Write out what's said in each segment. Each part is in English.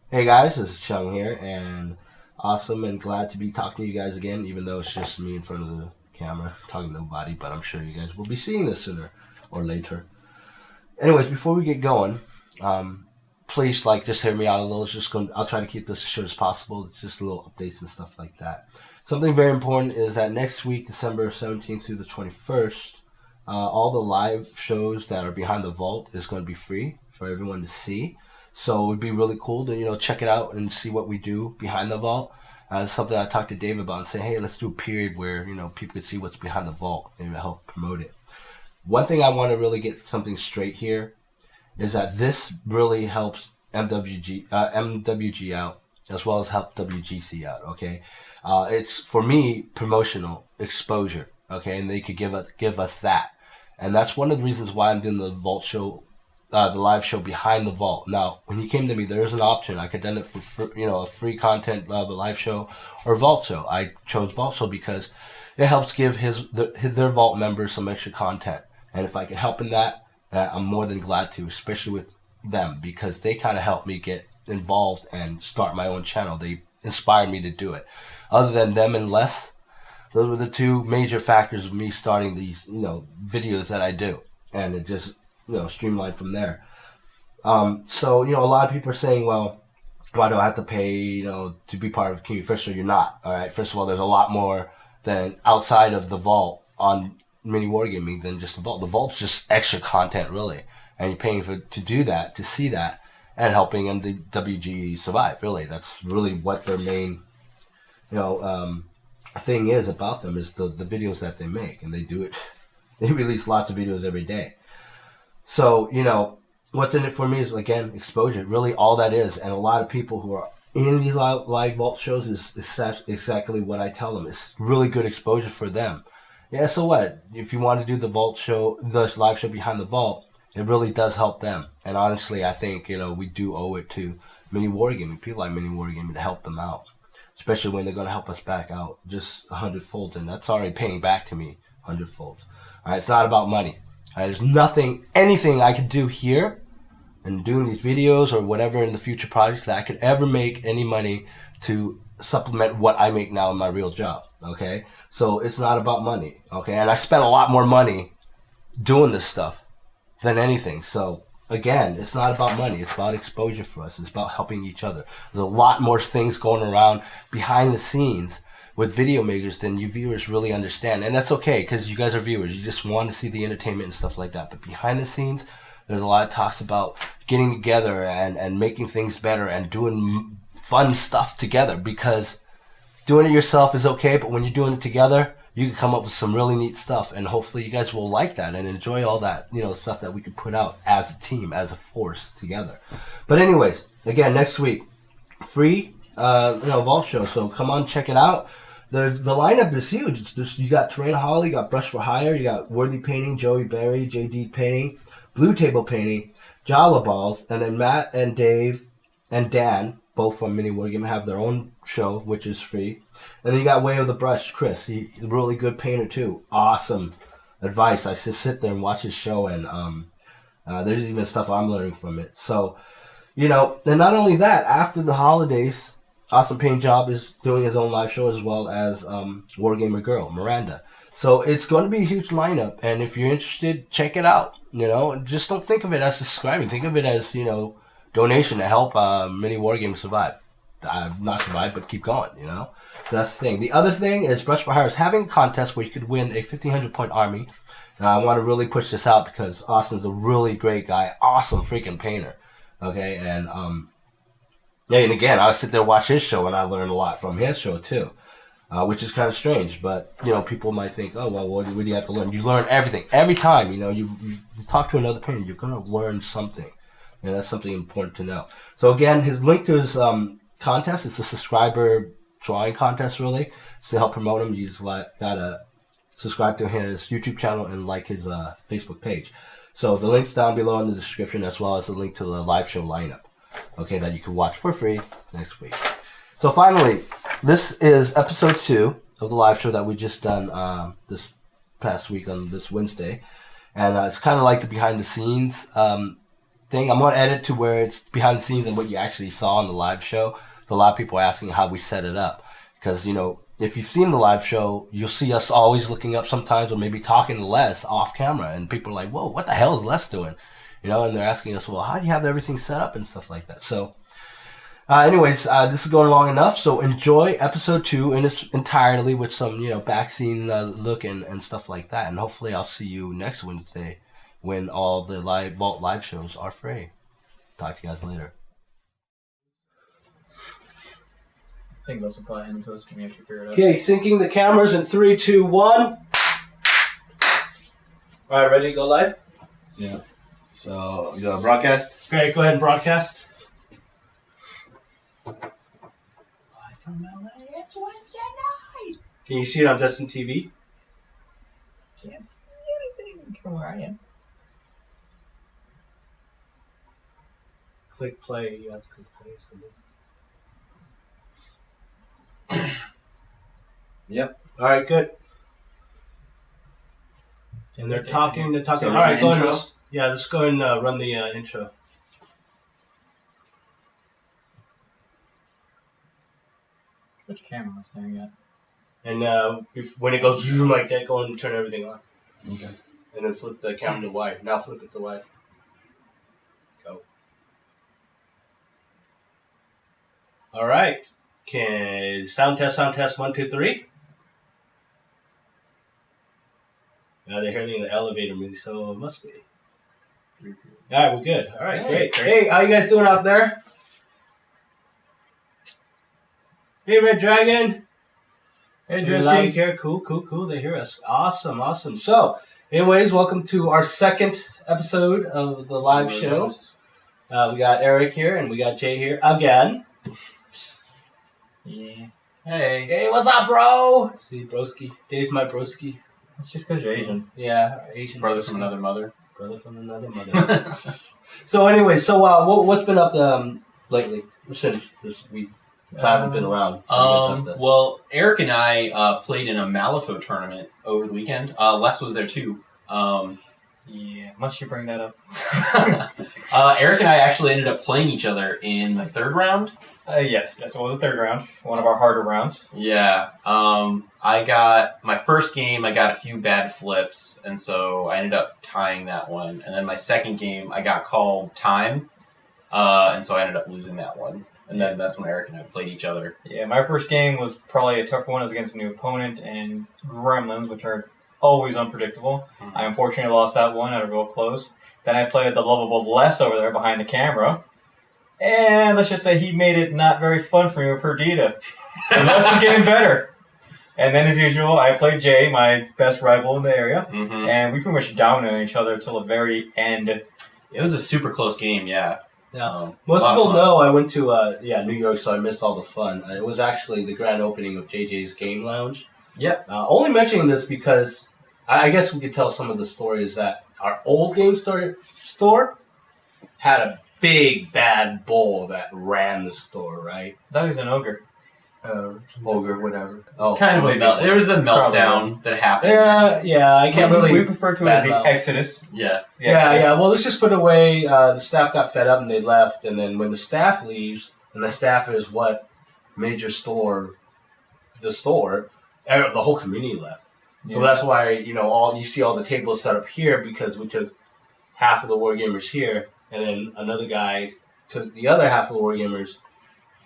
Hey guys, this is Chung here, and awesome and glad to be talking to you guys again, even though it's just me in front of the camera talking to nobody, but I'm sure you guys will be seeing this sooner or later. Anyways, before we get going, please just hear me out a little. I'll try to keep this as short as possible. It's just little updates and stuff like that. Something very important is that next week, December 17th through the 21st, all the live shows that are behind the vault is going to be free for everyone to see. So it would be really cool to check it out and see what we do behind the vault. It's something I talked to Dave about and say, hey, let's do a period where people could see what's behind the vault and help promote it. One thing I want to really get something straight here is that this really helps MWG out as well as help WGC out. Okay, it's for me promotional exposure. Okay, and they could give us that, and that's one of the reasons why I'm doing the vault show. The live show behind the vault. Now, when you came to me, there's an option. I could done it for a free content, a live show, or vault show. I chose vault show because it helps give their vault members some extra content. And if I can help in that, I'm more than glad to, especially with them, because they kind of helped me get involved and start my own channel. They inspired me to do it. Other than them and Les, those were the two major factors of me starting these videos that I do, and it just streamlined from there. So a lot of people are saying, well, why do I have to pay to be part of the community? First of all, you're not. All right. First of all, there's a lot more than outside of the vault on mini wargaming than just the vault. The vault's just extra content, really, and you're paying to do that, to see that, and helping them the WG survive. Really, that's really what their main thing is about them, is the videos that they make, and they do it. They release lots of videos every day. So, what's in it for me is, again, exposure. Really all that is. And a lot of people who are in these live vault shows is exactly what I tell them. It's really good exposure for them. Yeah, so what? If you want to do the vault show, the live show behind the vault, it really does help them. And honestly, I think, we do owe it to mini wargaming, people like mini wargaming, to help them out. Especially when they're going to help us back out just 100-fold. And that's already paying back to me 100-fold. All right, it's not about money. There's anything I could do here and doing these videos or whatever in the future projects that I could ever make any money to supplement what I make now in my real job. Okay, so it's not about money. Okay, and I spent a lot more money doing this stuff than anything. So again, it's not about money. It's about exposure for us. It's about helping each other. There's a lot more things going around behind the scenes with video makers than you viewers really understand. And that's okay, because you guys are viewers. You just want to see the entertainment and stuff like that. But behind the scenes, there's a lot of talks about getting together and making things better and doing fun stuff together, because doing it yourself is okay, but when you're doing it together, you can come up with some really neat stuff, and hopefully you guys will like that and enjoy all that, stuff that we can put out as a team, as a force together. But anyways, again, next week, free, vault show. So come on, check it out. The lineup is huge. You got Terrain Holly, you got Brush for Hire, you got Worthy Painting, Joey Berry, JD Painting, Blue Table Painting, Jala Balls, and then Matt and Dave and Dan, both from Mini Wargame, have their own show, which is free. And then you got Way of the Brush, Chris. He's a really good painter too. Awesome advice. I just sit there and watch his show, and there's even stuff I'm learning from it. So, and not only that, after the holidays, Awesome Paint Job is doing his own live show, as well as Wargamer Girl, Miranda. So it's going to be a huge lineup, and if you're interested, check it out. Just don't think of it as subscribing. Think of it as, donation to help Mini Wargame survive. Not survive, but keep going, So that's the thing. The other thing is Brush for Hire is having a contest where you could win a 1,500-point army. And I want to really push this out because Austin's a really great guy. Awesome freaking painter. Okay, and yeah, and again, I sit there and watch his show, and I learn a lot from his show too, which is kind of strange. But people might think, oh well, what do you have to learn? You learn everything every time. You talk to another painter, you're gonna learn something, and that's something important to know. So again, his link to his contest, it's a subscriber drawing contest, really. So to help promote him, you just gotta subscribe to his YouTube channel and like his Facebook page. So the link's down below in the description, as well as the link to the live show lineup. Okay, that you can watch for free next week. So finally, this is episode 2 of the live show that we just done this past week on this Wednesday. And it's kind of like the behind the scenes thing. I'm going to edit to where it's behind the scenes and what you actually saw in the live show. So a lot of people are asking how we set it up. Because, you know, if you've seen the live show, you'll see us always looking up sometimes or maybe talking to Les off camera. And people are like, whoa, what the hell is Les doing? You know, and they're asking us, well, how do you have everything set up and stuff like that? So, anyways, this is going long enough. So enjoy episode 2 in its entirely with some, you know, back scene look and stuff like that. And hopefully I'll see you next Wednesday when all the Vault live shows are free. Talk to you guys later. I think those will probably end to us when we have to figure it out. Okay, syncing the cameras in 3, 2, 1. All right, ready to go live? Yeah. So, you got a broadcast? Okay, go ahead and broadcast. Live from LA, it's Wednesday night! Can you see it on Justin TV? Can't see anything from where I am. Click play. You have to click play. Yep. All right, good. And they're talking. So All right, go intro? ahead. Yeah, let's go ahead and run the intro. Which camera am I staring at? And when it goes zoom like that, go and turn everything on. Okay. And then flip the camera to wide. Now flip it to wide. Go. All right. Sound test, 1, 2, 3. Now they're hearing the elevator music, so it must be. All right, we're good. All right, great. Hey, how you guys doing out there? Hey, Red Dragon. Hey, Dristy. Here. Cool. They hear us. Awesome. So, anyways, welcome to our second episode of the live show. We got Eric here, and we got Jay here again. Yeah. Hey, what's up, bro? See, broski. Dave's my broski. It's just because you're Asian. Yeah, Asian. Brother from another mother. Brother from another mother. So, anyway, what's been up lately since this week? I haven't been around. Well, Eric and I played in a Malifaux tournament over the weekend. Les was there too. Yeah, must you bring that up? Eric and I actually ended up playing each other in the third round. Yes, it was the third round. One of our harder rounds. Yeah. I got my first game. I got a few bad flips, and so I ended up tying that one. And then my second game, I got called time, and so I ended up losing that one. And then that's when Eric and I played each other. Yeah, my first game was probably a tough one. It was against a new opponent and Gremlins, which are always unpredictable. Mm-hmm. I unfortunately lost that one at a real close. Then I played the lovable Les over there behind the camera. And let's just say he made it not very fun for me with Perdita. And Les is getting better. And then, as usual, I played Jay, my best rival in the area. Mm-hmm. And we pretty much dominated each other until the very end. It was a super close game, yeah. Yeah. Most people know I went to New York, so I missed all the fun. It was actually the grand opening of JJ's Game Lounge. Yep. Only mentioning this because I guess we could tell some of the stories that our old game store had a big bad bull that ran the store, right? That was an ogre. Ogre, whatever. Kind of a melt. There was the meltdown that happened. Yeah. I can't really. We refer to it as the mouth. Exodus. Yeah. Yeah. Well, let's just put it away. The staff got fed up and they left. And then when the staff leaves, and the staff is what made your store, the whole community left. Yeah. So that's why you see all the tables set up here because we took half of the wargamers here, and then another guy took the other half of the wargamers.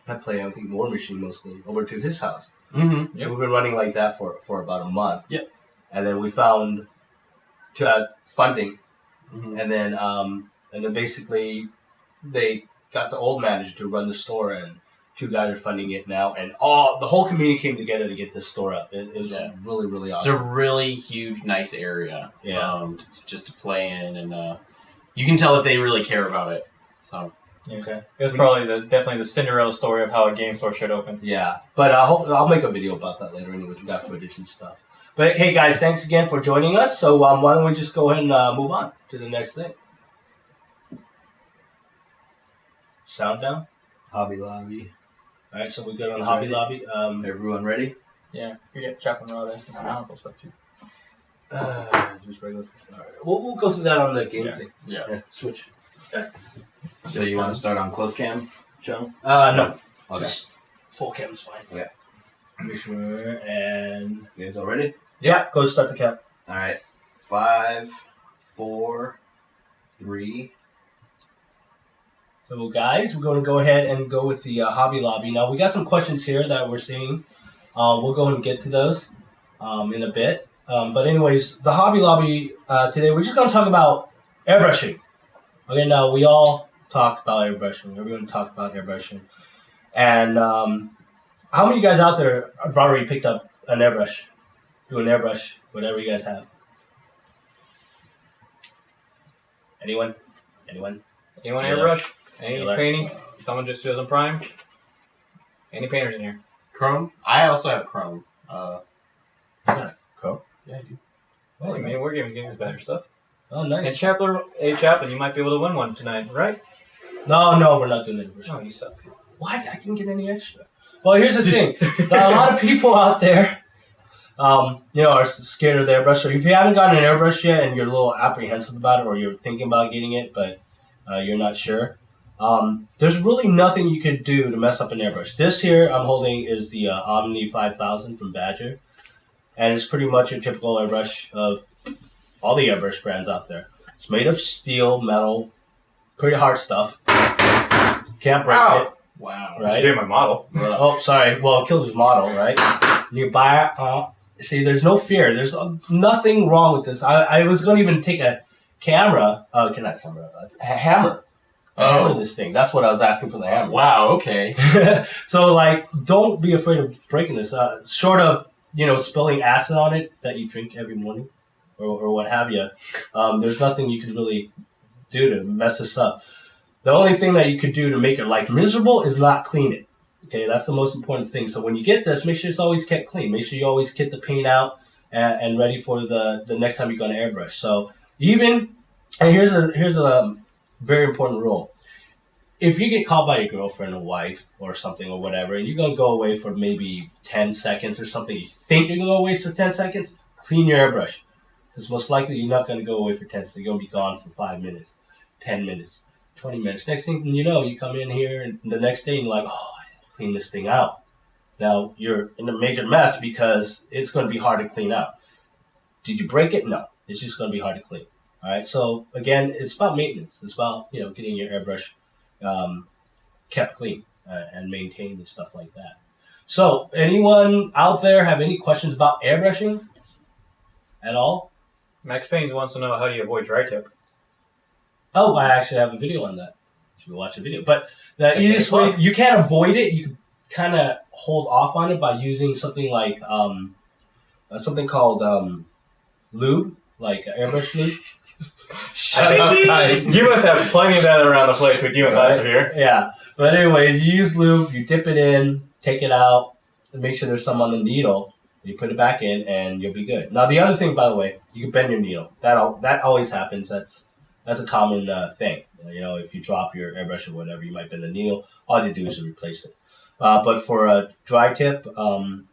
I play, I think, War Machine mostly, over to his house. Mm-hmm. Yep. So we've been running like that for about a month. Yep. And then we found funding, Mm-hmm. and then basically they got the old manager to run the store, and 2 guys are funding it now, and the whole community came together to get this store up. It was really, really awesome. It's a really huge, nice area. Yeah. Just to play in, and you can tell that they really care about it. So. Okay. It was probably definitely the Cinderella story of how a game store should open. Yeah, but I'll make a video about that later anyway. We got footage and stuff. But hey, guys, thanks again for joining us. So why don't we just go ahead and move on to the next thing? Sound down? Hobby Lobby. All right, so we're good on the Hobby Lobby. Everyone ready? Yeah, we get Chapman Raw, that's some Malifaux stuff too. Just regular. All right. We'll go through that on the game thing. Yeah. Switch. So you want to start on close cam, Chung? No. Okay. Just full cam is fine. Okay. Make sure, and You guys all ready? yeah, go start the cap. All right. 5, 4, 3. So guys, we're going to go ahead and go with the Hobby Lobby. Now we got some questions here that we're seeing. We'll go ahead and get to those in a bit. But anyways, the Hobby Lobby today, we're just going to talk about airbrushing. Okay, now we all talk about airbrushing. Everyone talk about airbrushing. And how many of you guys out there have already picked up an airbrush? Do an airbrush, whatever you guys have. Anyone? Anyone Yeah. airbrush? Any Yeah. painting? Someone just doesn't prime? Any painters in here? Krome. I also have Krome. Krome? Yeah, I do. Well, I mean, we're giving better stuff. Oh, And nice. Chaplin, you might be able to win one tonight, right? No, we're not doing airbrush. Oh, you suck. What? I didn't get any extra. Well, here's the thing. There are a lot of people out there, are scared of the airbrush. So if you haven't gotten an airbrush yet and you're a little apprehensive about it, or you're thinking about getting it, but you're not sure, there's really nothing you could do to mess up an airbrush. This here I'm holding is the Omni 5000 from Badger, and it's pretty much a typical airbrush of all the airbrush brands out there. It's made of steel, metal, pretty hard stuff. Can't break Ow. it. Wow. Right. You did my model. Oh, sorry. Well, it killed his model, right? You buy it. See, there's no fear. There's nothing wrong with this. I was going to even take a camera. Not camera. A hammer. Hammer this thing. That's what I was asking for the hammer. Wow. Okay. So, don't be afraid of breaking this. Short of, spilling acid on it that you drink every morning or what have you, there's nothing you can really do to mess this up. The only thing that you could do to make your life miserable is not clean it. Okay, that's the most important thing. So when you get this, make sure it's always kept clean. Make sure you always get the paint out and ready for the next time you're going to airbrush. So here's a very important rule. If you get caught by your girlfriend or wife or something or whatever, and you're going to go away for maybe 10 seconds or something, you think you're going to go away for 10 seconds, clean your airbrush. Because most likely you're not going to go away for 10 seconds. You're going to be gone for 5 minutes, 10 minutes. 20 minutes. Next thing you know, you come in here and the next day and you're like, oh, I didn't clean this thing out. Now, you're in a major mess because it's going to be hard to clean out. Did you break it? No. It's just going to be hard to clean. All right? So, again, it's about maintenance. It's about, getting your airbrush kept clean and maintained and stuff like that. So, anyone out there have any questions about airbrushing at all? Max Paynes wants to know, how do you avoid dry tip? Oh, I actually have a video on that. You can watch the video. But the easiest way, you can't avoid it. You can kind of hold off on it by using something like something called lube, like airbrush lube. Shut up, guys. You must have plenty of that around the place with you and Master here. Yeah. But anyways, you use lube, you dip it in, take it out, and make sure there's some on the needle. You put it back in, and you'll be good. Now, the other thing, by the way, you can bend your needle. That always happens. That's a common thing. If you drop your airbrush or whatever, you might bend the needle. All you do is replace it. But for a dry tip,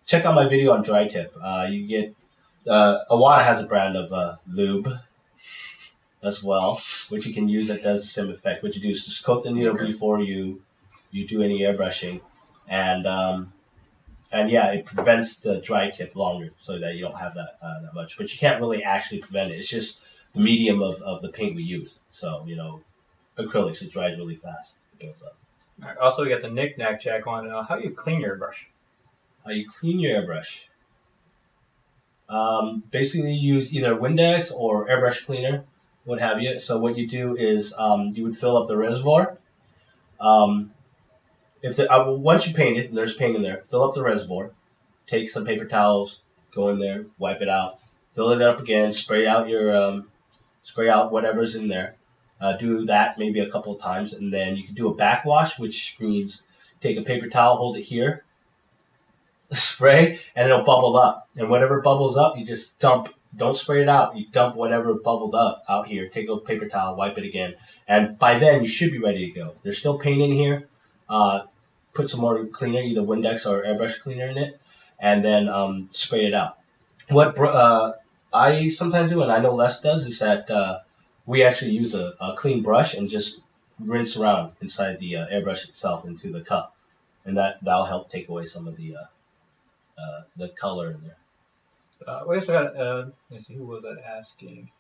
check out my video on dry tip. You get Awada has a brand of lube as well, which you can use that does the same effect. What you do is just coat the needle before you do any airbrushing, and yeah, it prevents the dry tip longer, so that you don't have that much. But you can't really actually prevent it. It's just the medium of the paint we use. So, acrylics, it dries really fast. It builds up. All right, also, we got the knick-knack Jack on. How do you clean your airbrush? How you clean your airbrush? Basically, you use either Windex or airbrush cleaner, what have you. So what you do is you would fill up the reservoir. Once you paint it, and there's paint in there, fill up the reservoir. Take some paper towels, go in there, wipe it out, fill it up again, spray out whatever's in there. Do that maybe a couple of times, and then you can do a backwash, which means take a paper towel, hold it here, spray, and it'll bubble up. And whatever bubbles up, you just dump. Don't spray it out. You dump whatever bubbled up out here. Take a paper towel, wipe it again, and by then you should be ready to go. If there's still paint in here, put some more cleaner, either Windex or airbrush cleaner in it, and then spray it out. What I sometimes do, and I know Les does, is that we actually use a clean brush and just rinse around inside the airbrush itself into the cup, and that'll help take away some of the color in there. Wait a second. Let's see, who was that asking?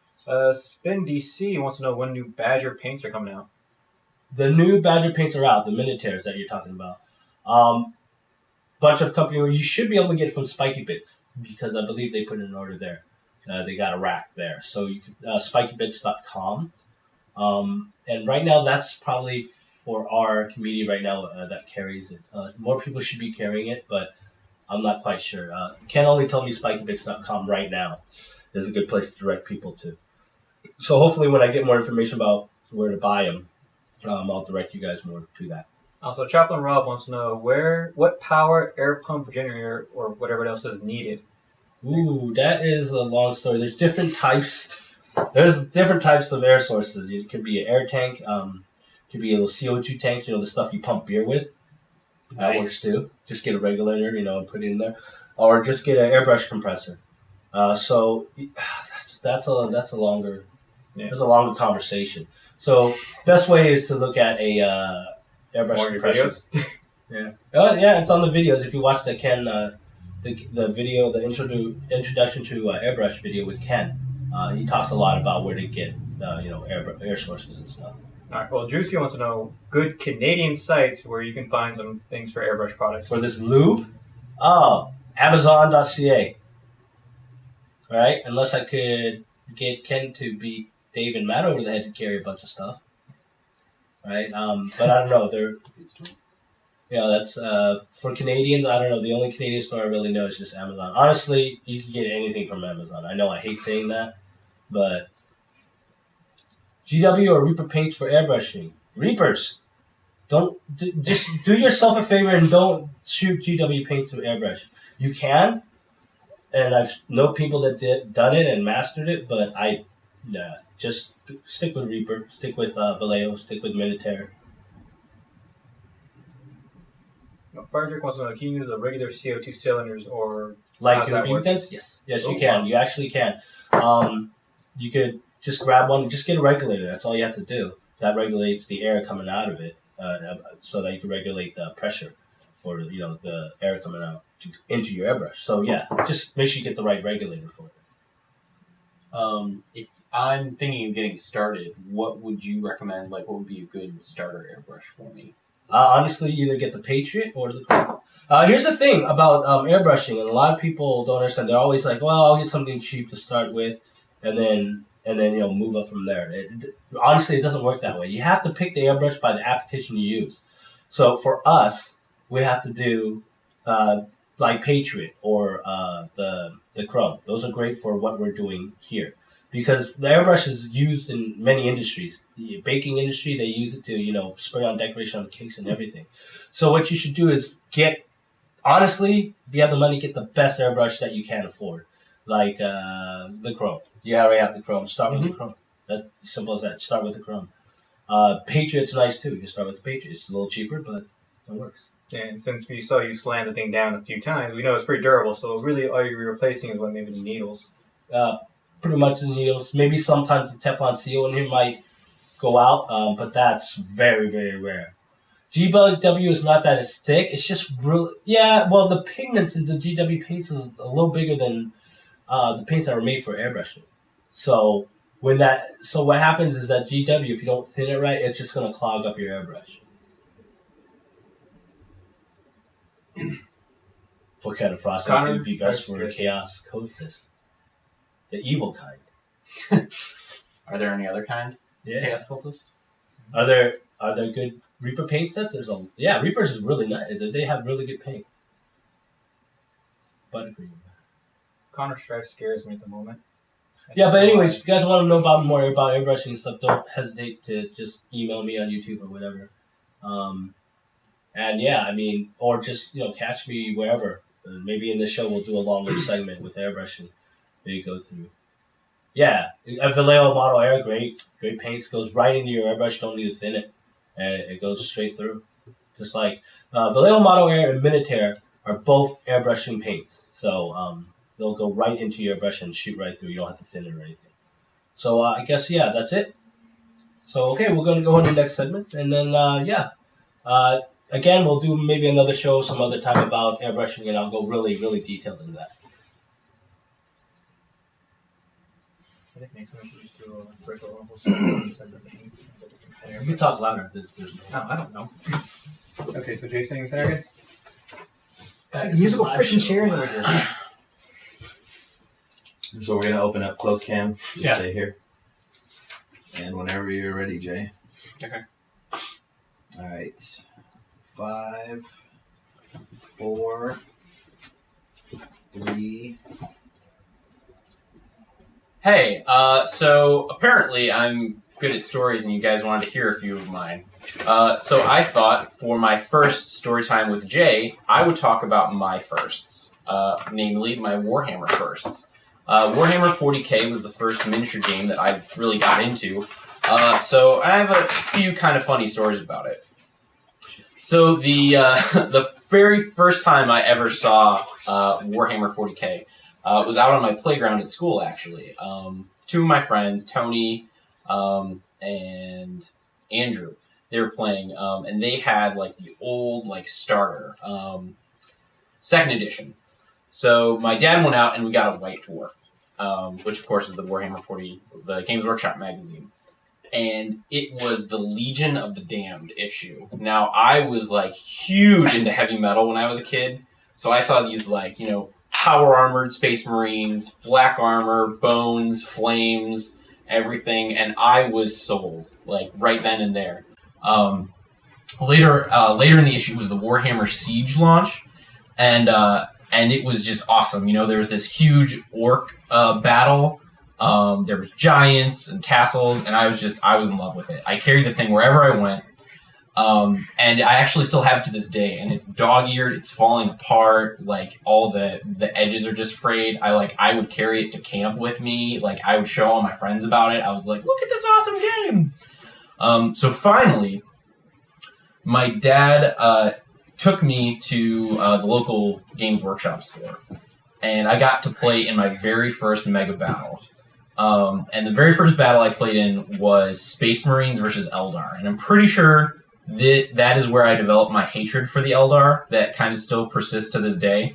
Spin DC wants to know when new Badger paints are coming out. The new Badger paints are out, the Minotaurs that you're talking about. Bunch of company you should be able to get from Spiky Bits because I believe they put in an order there. They got a rack there, so you can spikybits.com. And right now, that's probably for our community right now that carries it. More people should be carrying it, but I'm not quite sure. Ken only told me spikybits.com right now is a good place to direct people to. So hopefully when I get more information about where to buy them, I'll direct you guys more to that. Also, Chaplain Rob wants to know what power, air pump, generator, or whatever else is needed. Ooh, that is a long story. There's different types. There's different types of air sources. It could be an air tank. Could be a little CO2 tanks. The stuff you pump beer with. That works too. Just get a regulator, and put it in there, or just get an airbrush compressor. So that's a longer conversation. So best way is to look at a airbrush compressor. Videos? Yeah. Yeah, it's on the videos. If you watch the Ken, the video, the introduction to airbrush video with Ken, he talks a lot about where to get air sources and stuff. All right. Well, Drewski wants to know good Canadian sites where you can find some things for airbrush products. For this lube? Oh, Amazon.ca. Right? Unless I could get Ken to beat Dave and Matt over the head to carry a bunch of stuff. Right? But I don't know. That's for Canadians. I don't know. The only Canadian store I really know is just Amazon. Honestly, you can get anything from Amazon. I know I hate saying that, but GW or Reaper paints for airbrushing. Reapers, just do yourself a favor and don't shoot GW paints through airbrush. You can, and I've known people that done it and mastered it, but just stick with Reaper, stick with Vallejo, stick with Minotaur. Firetrick wants to know, can you use the regular CO2 cylinders or... Like in the BB guns? Yes, you can. Wow. You actually can. You could just grab one, just get a regulator. That's all you have to do. That regulates the air coming out of it, so that you can regulate the pressure for the air coming out into your airbrush. So yeah, just make sure you get the right regulator for it. If I'm thinking of getting started, what would you recommend? Like, what would be a good starter airbrush for me? Honestly, either get the Patriot or the Krome. Here's the thing about airbrushing, and a lot of people don't understand. They're always like, "Well, I'll get something cheap to start with, and then move up from there." Honestly, it doesn't work that way. You have to pick the airbrush by the application you use. So for us, we have to do like Patriot or the Krome. Those are great for what we're doing here. Because the airbrush is used in many industries. The baking industry, they use it to, spray on decoration on cakes and everything. So what you should do is honestly, if you have the money, get the best airbrush that you can afford. Like the Krome. You already have the Krome. Start with the Krome. That's simple as that. Start with the Krome. Patriot's nice too. You can start with the Patriot. It's a little cheaper, but it works. And since we saw you slam the thing down a few times, we know it's pretty durable. So really all you're replacing is maybe the needles. Pretty much the needles. Maybe sometimes the Teflon seal in here might go out, but that's very, very rare. GW is not that it's thick. It's just really, the pigments in the GW paints is a little bigger than the paints that were made for airbrushing. So what happens is that GW, if you don't thin it right, it's just going to clog up your airbrush. What kind of frosting would be best for Chaos Coasters? The evil kind. Are there any other kind? Yeah. Chaos cultists? Are there good Reaper paint sets? Reapers is really nice. They have really good paint. Buttercream. Counter-Strike scares me at the moment. Yeah, but anyways, if you guys want to know more about airbrushing and stuff, don't hesitate to just email me on YouTube or whatever. Or just catch me wherever. Maybe in the show we'll do a longer segment with airbrushing. You go through. Yeah, a Vallejo Model Air, great paints, goes right into your airbrush, don't need to thin it, and it goes straight through. Just like Vallejo Model Air and Minotaur are both airbrushing paints, so they'll go right into your airbrush and shoot right through. You don't have to thin it or anything. So I guess, that's it. So, okay, we're going to go on to the next segment. And then, again, we'll do maybe another show some other time about airbrushing, and I'll go really, really detailed into that. I think next time we should just do a break almost. You can talk louder. There's No, I don't know. Okay, so Jay's saying second. See the musical freaking chairs over here. So we're gonna open up close cam. Just Yeah. stay here. And whenever you're ready, Jay. Okay. All right. 5, 4, 3. Hey, so apparently I'm good at stories and you guys wanted to hear a few of mine. So I thought for my first story time with Jay, I would talk about my firsts, namely my Warhammer firsts. Warhammer 40k was the first miniature game that I really got into, so I have a few kind of funny stories about it. So the very first time I ever saw Warhammer 40k was out on my playground at school, actually. Two of my friends, Tony and Andrew, they were playing, and they had like the old like starter, 2nd edition. So my dad went out and we got a White Dwarf, which of course is the Warhammer 40, the Games Workshop magazine. And it was the Legion of the Damned issue. Now, I was like huge into heavy metal when I was a kid. So I saw these like, power armored Space Marines, black armor, bones, flames, everything. And I was sold like right then and there. Later in the issue was the Warhammer Siege launch. And it was just awesome. There was this huge orc battle. There was giants and castles, and I was in love with it. I carried the thing wherever I went, and I actually still have it to this day. And it's dog-eared, it's falling apart. Like all the edges are just frayed. I would carry it to camp with me. Like I would show all my friends about it. I was like, look at this awesome game. So finally, my dad took me to the local Games Workshop store, and I got to play in my very first mega battle. And the very first battle I played in was Space Marines versus Eldar. And I'm pretty sure that is where I developed my hatred for the Eldar that kind of still persists to this day.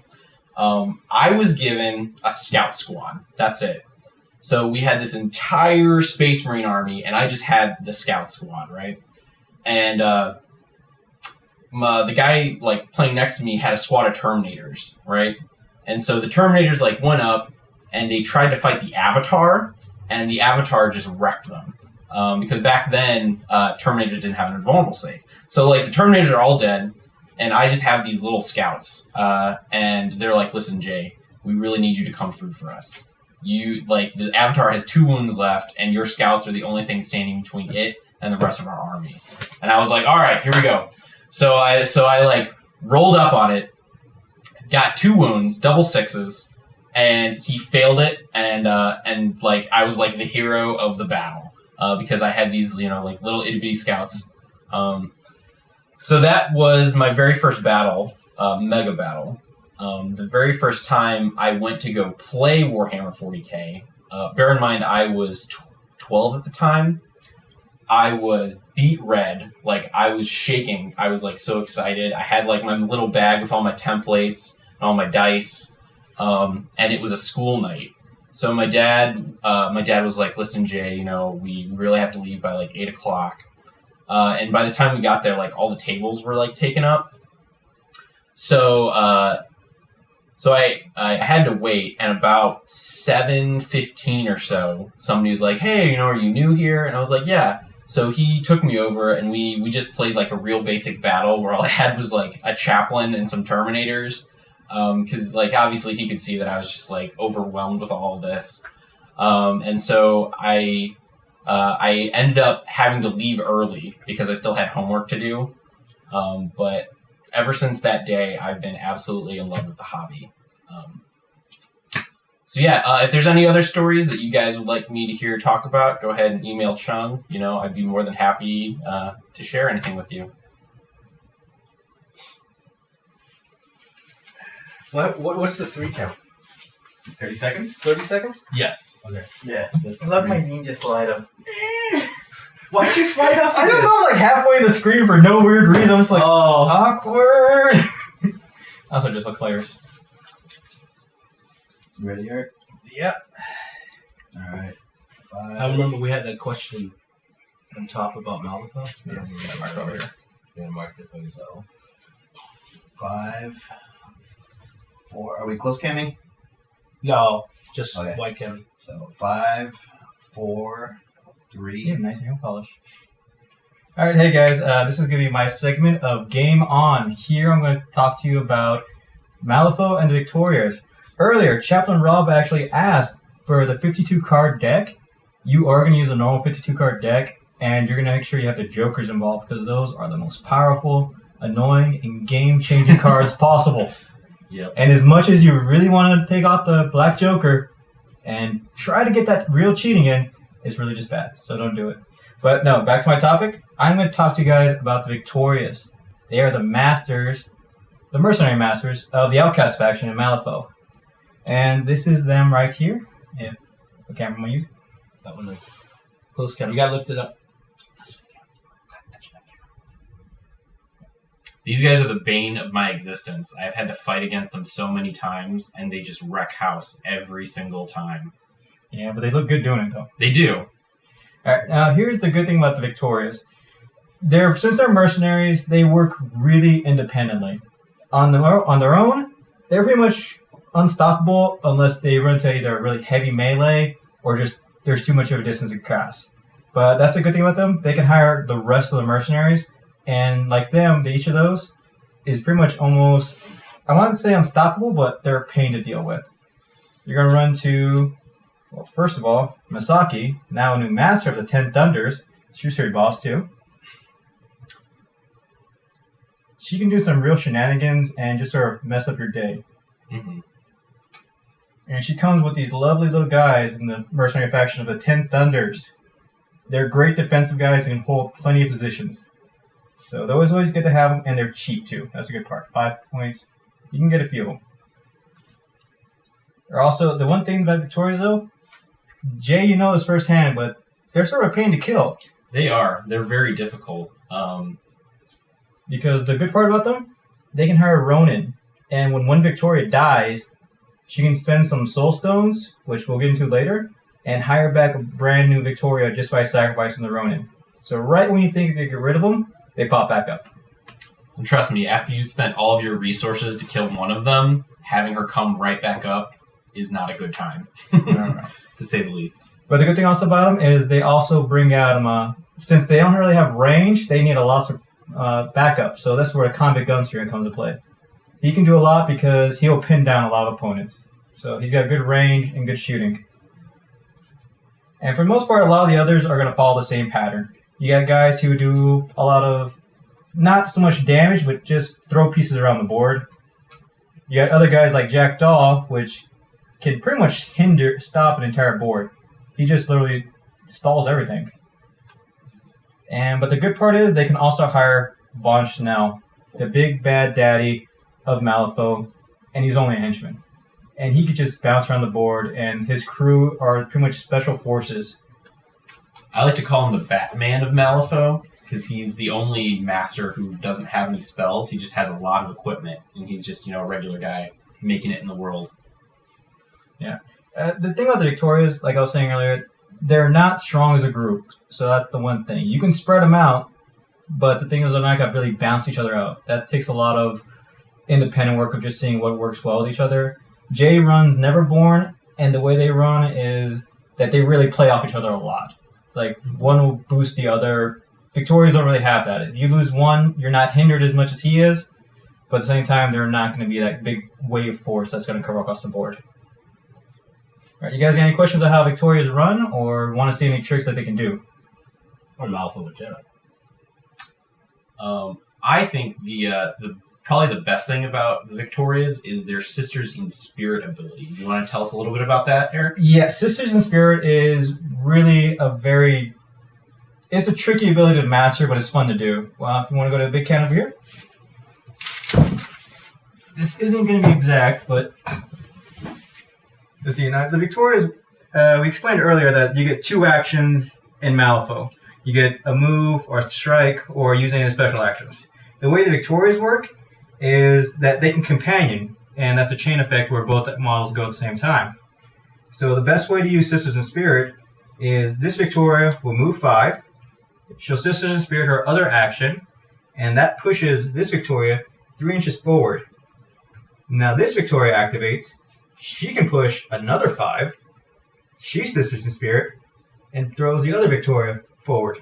I was given a scout squad. That's it. So we had this entire Space Marine army, and I just had the scout squad, right? And the guy like playing next to me had a squad of Terminators, right? And so the Terminators like went up, and they tried to fight the Avatar, and the Avatar just wrecked them. Because back then, Terminators didn't have an invulnerable save. So, like, the Terminators are all dead, and I just have these little scouts. And they're like, listen, Jay, we really need you to come through for us. The Avatar has 2 wounds left, and your scouts are the only thing standing between it and the rest of our army. And I was like, all right, here we go. So I like, rolled up on it, got 2 wounds, double 6s, and he failed it, and like I was like the hero of the battle because I had these like little itty bitty scouts. So that was my very first battle, mega battle. The very first time I went to go play Warhammer 40k. Bear in mind I was 12 at the time. I was beat red, like I was shaking. I was like so excited. I had like my little bag with all my templates and all my dice. And it was a school night. So my dad was like, listen, Jay, we really have to leave by like 8 o'clock. And by the time we got there, like all the tables were like taken up. So I had to wait, and about 7:15 or so, somebody was like, hey, are you new here? And I was like, yeah. So he took me over, and we just played like a real basic battle where all I had was like a chaplain and some Terminators. Because like obviously he could see that I was just like overwhelmed with all of this, and so I ended up having to leave early because I still had homework to do. But ever since that day, I've been absolutely in love with the hobby. So yeah, if there's any other stories that you guys would like me to hear talk about, go ahead and email Chung. I'd be more than happy to share anything with you. What's the 3 count? 30 seconds? 30 seconds? Yes. Okay. Yeah. I love my ninja slider. Why'd you slide off? I don't know, like halfway in the screen for no weird reason. I'm just like, awkward. Also, just look players. You ready, Eric? Yep. All right. 5. I remember we had that question on top about Malifaux. Yes. Mark over here. Yeah, marked it. So 5, 4. Are we close camming? No, just Okay. white cam. So 5, 4, 3. You have nice nail polish. All right, hey guys, this is going to be my segment of Game On. Here I'm going to talk to you about Malifaux and the Victorias. Earlier, Chaplain Rob actually asked for the 52 card deck. You are going to use a normal 52 card deck, and you're going to make sure you have the Jokers involved because those are the most powerful, annoying, and game-changing cards possible. Yep. And as much as you really want to take out the Black Joker and try to get that real cheating in, it's really just bad. So don't do it. But no, back to my topic. I'm going to talk to you guys about the Victorias. They are the masters, the mercenary masters of the Outcast faction in Malifaux. And this is them right here. Yeah. The camera I'm going to use. That one. Close cam. You gotta lift it up. These guys are the bane of my existence. I've had to fight against them so many times, and they just wreck house every single time. Yeah, but they look good doing it, though. They do. All right, now here's the good thing about the Victorias. Since they're mercenaries, they work really independently. On their own, they're pretty much unstoppable unless they run into either a really heavy melee or just there's too much of a distance to cross. But that's the good thing about them. They can hire the rest of the mercenaries, and like them, each of those is pretty much almost, I want to say unstoppable, but they're a pain to deal with. You're going to run to, well, first of all, Masaki, now a new master of the 10 Thunders. She's your boss too. She can do some real shenanigans and just sort of mess up your day. Mm-hmm. And she comes with these lovely little guys in the mercenary faction of the 10 Thunders. They're great defensive guys who can hold plenty of positions. So they're always good to have them, and they're cheap too. That's a good part. 5 points. You can get a few of them. They're also, the one thing about Victoria's though, Jay, you know this firsthand, but they're sort of a pain to kill. They are. They're very difficult. Because the good part about them, they can hire Ronin. And when one Victoria dies, she can spend some soul stones, which we'll get into later, and hire back a brand new Victoria just by sacrificing the Ronin. So right when you think you can get rid of them, they pop back up. And trust me, after you spent all of your resources to kill one of them, having her come right back up is not a good time, to say the least. But the good thing also about them is they also bring out since they don't really have range, they need a lot of backup. So that's where a convict gunslinger comes into play. He can do a lot because he'll pin down a lot of opponents. So he's got good range and good shooting. And for the most part, a lot of the others are going to follow the same pattern. You got guys who do a lot of, not so much damage, but just throw pieces around the board. You got other guys like Jackdaw, which can pretty much stop an entire board. He just literally stalls everything. But the good part is they can also hire Von Schnell, the big bad daddy of Malifaux, and he's only a henchman. And he could just bounce around the board, and his crew are pretty much special forces. I like to call him the Batman of Malifaux, because he's the only master who doesn't have any spells. He just has a lot of equipment, and he's just, a regular guy making it in the world. Yeah. The thing about the Victorias, like I was saying earlier, they're not strong as a group. So that's the one thing. You can spread them out, but the thing is they're not going to really bounce each other out. That takes a lot of independent work of just seeing what works well with each other. Jay runs Neverborn, and the way they run is that they really play off each other a lot. It's like one will boost the other. Victorias don't really have that. If you lose one, you're not hindered as much as he is, but at the same time, they're not going to be that big wave force that's going to cover across the board. All right, you guys got any questions on how Victorias run, or want to see any tricks that they can do? Or Malifaux with Jedi. I think the probably the best thing about the Victorias is their Sisters in Spirit ability. Do you want to tell us a little bit about that, Eric? Yeah, Sisters in Spirit is really it's a tricky ability to master, but it's fun to do. Well, if you want to go to the big can over here. This isn't going to be exact, but let's see. Now, the Victorias, we explained earlier that you get 2 actions in Malifaux. you get a move or a strike or use any of the special actions. The way the Victorias work is that they can companion, and that's a chain effect where both models go at the same time. So the best way to use Sisters in Spirit is this Victoria will move 5, she'll Sisters in Spirit her other action, and that pushes this Victoria 3 inches forward. Now this Victoria activates, she can push another 5, she Sisters in Spirit, and throws the other Victoria forward.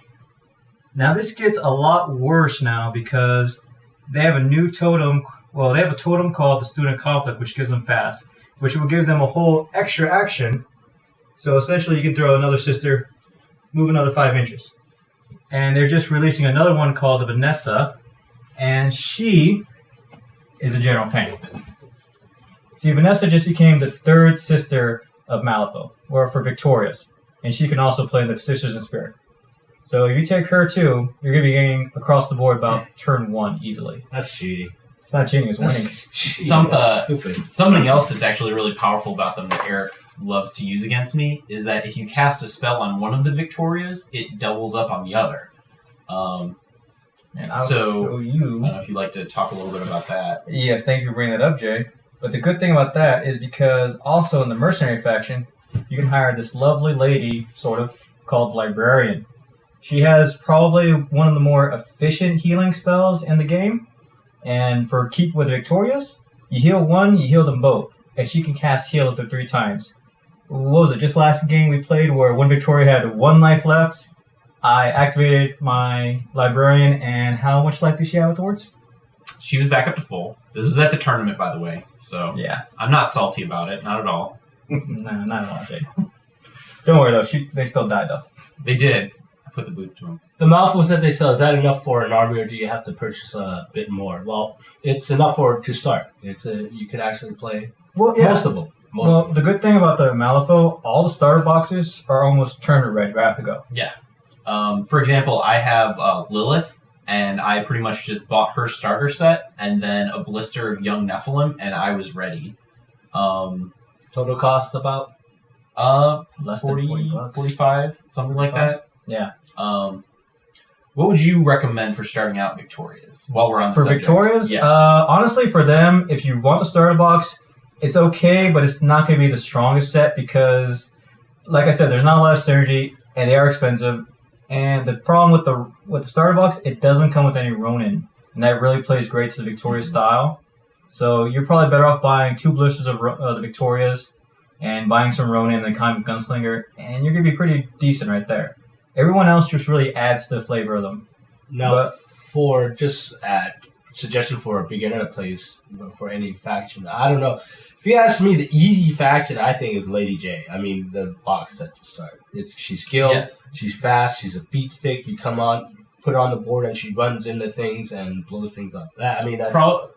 Now this gets a lot worse now because they have a new totem. Well, they have a totem called the Student Conflict, which gives them fast, which will give them a whole extra action. So essentially you can throw another sister, move another 5 inches. And they're just releasing another one called the Vanessa, and she is a general pain. See, Vanessa just became the 3rd sister of Malifaux, or for Victorious, and she can also play the Sisters in Spirit. So if you take her too, you're going to be getting across the board about turn 1 easily. That's cheating. It's not cheating, it's winning. Something else that's actually really powerful about them that Eric loves to use against me is that if you cast a spell on one of the Victorias, it doubles up on the other. And I'll So, show I you. don't know if you'd like to talk a little bit about that. Yes, thank you for bringing that up, Jay. But the good thing about that is because also in the mercenary faction, you can hire this lovely lady, sort of, called Librarian. She has probably one of the more efficient healing spells in the game. And for keep with Victorias, you heal one, you heal them both. And she can cast heal up to 3 times. What was it, just last game we played where one Victoria had 1 life left? I activated my Librarian, and how much life did she have afterwards? She was back up to full. This was at the tournament, by the way, so Yeah. I'm not salty about it, not at all. No, not at all, Jay. Don't worry, though. They still died, though. They did. I put the boots to them. The Malifaux that they sell, is that enough for an army, or do you have to purchase a bit more? Well, it's enough to start. You could actually play most of them. The good thing about the Malifaux, all the starter boxes are almost tournament ready, right to go. Yeah. For example, I have Lilith, and I pretty much just bought her starter set, and then a blister of Young Nephilim, and I was ready. Total cost about? Less 40, than $40. 45, something like that. Yeah. What would you recommend for starting out Victorias? While we're on the For subject? Victorias, Yeah. honestly, for them, if you want the starter box, it's okay, but it's not going to be the strongest set because, like I said, there's not a lot of synergy, and they are expensive. And the problem with the starter box, it doesn't come with any Ronin, and that really plays great to the Victoria style. So you're probably better off buying 2 blisters of the Victorias and buying some Ronin and Convict Gunslinger, and you're going to be pretty decent right there. Everyone else just really adds to the flavor of them. Now, for just suggestion for a beginner that plays for any faction, I don't know. If you ask me, the easy faction I think is Lady J. I mean, the box set to start. She's skilled, Yes. she's fast, she's a beat stick. You come on, put her on the board, and she runs into things and blows things up. That's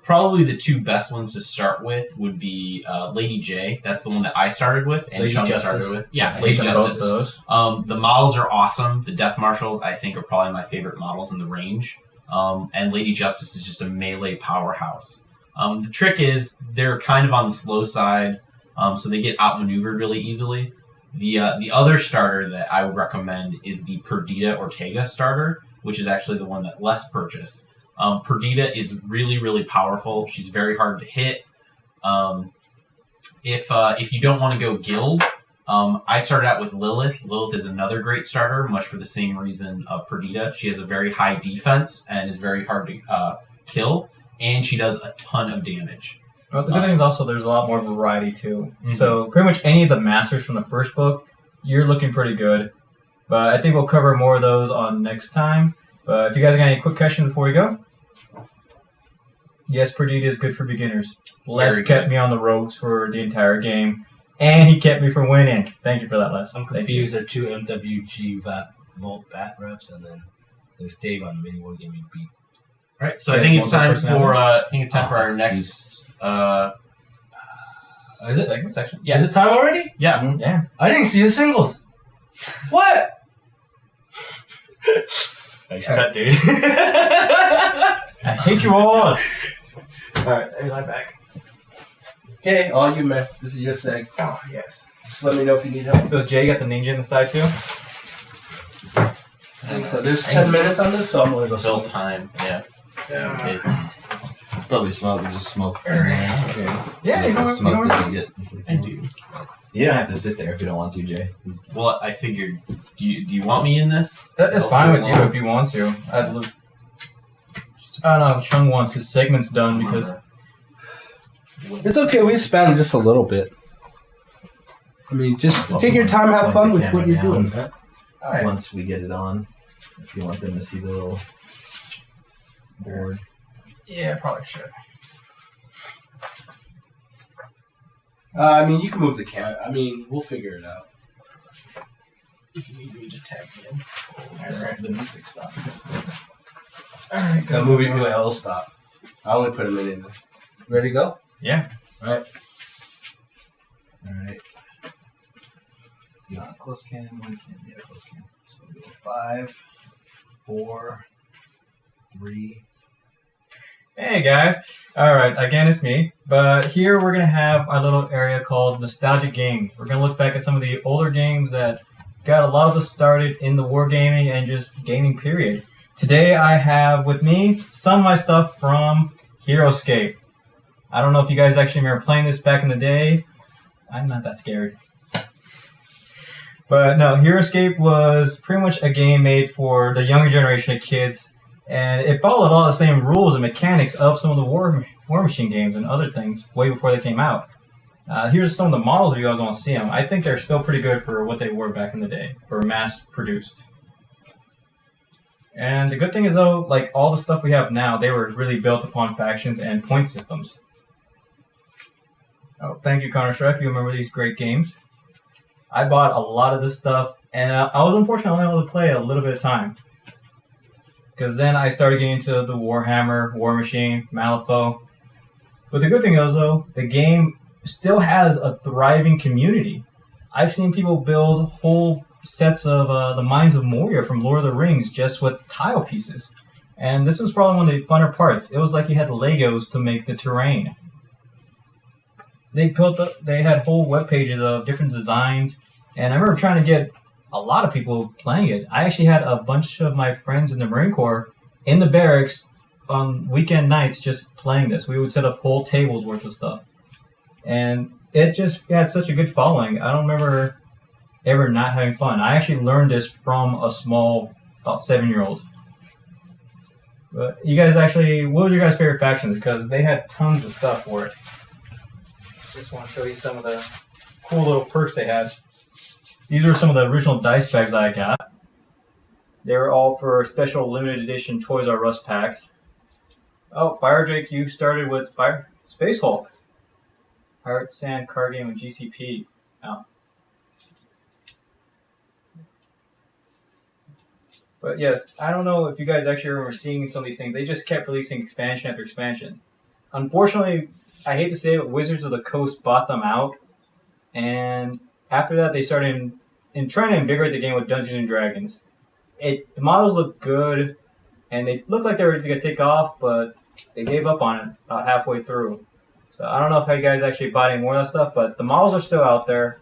Probably the 2 best ones to start with would be Lady J. That's the one that I started with, and Lady Chung Justice. started with. Yeah, I Lady hate them both Justice. those. The models are awesome. The Death Marshals, I think, are probably my favorite models in the range. And Lady Justice is just a melee powerhouse. The trick is they're kind of on the slow side, so they get outmaneuvered really easily. The other starter that I would recommend is the Perdita Ortega starter, which is actually the one that Les purchased. Perdita is really, really powerful. She's very hard to hit. If you don't want to go guild, I started out with Lilith. Lilith is another great starter, much for the same reason of Perdita. She has a very high defense and is very hard to kill, and she does a ton of damage. Well, the good thing is also there's a lot more variety too. Mhm. So pretty much any of the masters from the first book, you're looking pretty good. But I think we'll cover more of those on next time. But if you guys got any quick questions before we go? Yes, Perdita is good for beginners. Les Very kept good. me on the ropes for the entire game, and he kept me from winning. Thank you for that, Les. I'm Thank you. confused. There are 2 MWG Volt Bat reps, and then there's Dave on the mini board getting me beat. All right, so Yeah, I think it's time multiple for our next Is it? Segment section? Is it time already? yeah. Yeah. I didn't see the singles. What? Nice cut, dude. I hate you all. Alright, there's my back. Okay, all you, man. This is your seg. Oh, yes. Just let me know if you need help. So has Jay got the ninja in the side too? So there's 10 minutes on this, so I'm going to go Fill smoke. time. Yeah. Okay. Probably smoke. Just smoke. Yeah, So you that don't- the smoke you don't doesn't have get. I do. You don't have to sit there if you don't want to, Jay. Well, I figured. Do you want me in this? It's fine with you if you want to. I don't know. Chung wants his segments done because It's okay, we spend just a little bit. I mean, just take your time, have fun with what you're doing. Man. Alright. Once we get it on, if you want them to see the little board. Yeah, probably should. I mean, you can move the camera. I mean, we'll figure it out. If you need me to tag in. Alright. The music stopped. Alright, The movie will stop. I only put a minute in there. Ready to go? Yeah. Alright. You want close cam? One cam? Yeah, close cam. So we'll go 5, 4, 3. Hey guys. Alright, again it's me. But here we're gonna have our little area called Nostalgic Games. We're gonna look back at some of the older games that got a lot of us started in the wargaming and just gaming period. Today I have with me some of my stuff from Heroscape. I don't know if you guys actually remember playing this back in the day. I'm not that scared. But no, Heroscape was pretty much a game made for the younger generation of kids, and it followed all the same rules and mechanics of some of the War Machine games and other things way before they came out. Here's some of the models if you guys want to see them. I think they're still pretty good for what they were back in the day, for mass-produced. And the good thing is, though, like all the stuff we have now, they were really built upon factions and point systems. Oh, thank you, Counter-Strike. You remember these great games. I bought a lot of this stuff, and I was unfortunately only able to play a little bit of time. Because then I started getting into the Warhammer, War Machine, Malifaux. But the good thing is, though, the game still has a thriving community. I've seen people build whole sets of the Mines of Moria from Lord of the Rings just with tile pieces. And this was probably one of the funner parts. It was like you had Legos to make the terrain. They had whole web pages of different designs, and I remember trying to get a lot of people playing it. I actually had a bunch of my friends in the Marine Corps in the barracks on weekend nights just playing this. We would set up whole tables worth of stuff. And it just had such a good following. I don't remember ever not having fun. I actually learned this from a small, about 7-year-old. But you guys actually, what was your guys' favorite factions? Because they had tons of stuff for it. Just want to show you some of the cool little perks they had. These were some of the original dice bags I got. They were all for special limited edition Toys R Us packs. Oh, Fire Drake, you started with Space Hulk. Pirate Sand card game with GCP. Oh. But yeah, I don't know if you guys actually remember seeing some of these things. They just kept releasing expansion after expansion. Unfortunately, I hate to say it, Wizards of the Coast bought them out. And after that, they started in trying to invigorate the game with Dungeons and Dragons. The models looked good, and they looked like they were going to take off, but they gave up on it about halfway through. So I don't know if you guys actually bought any more of that stuff, but the models are still out there,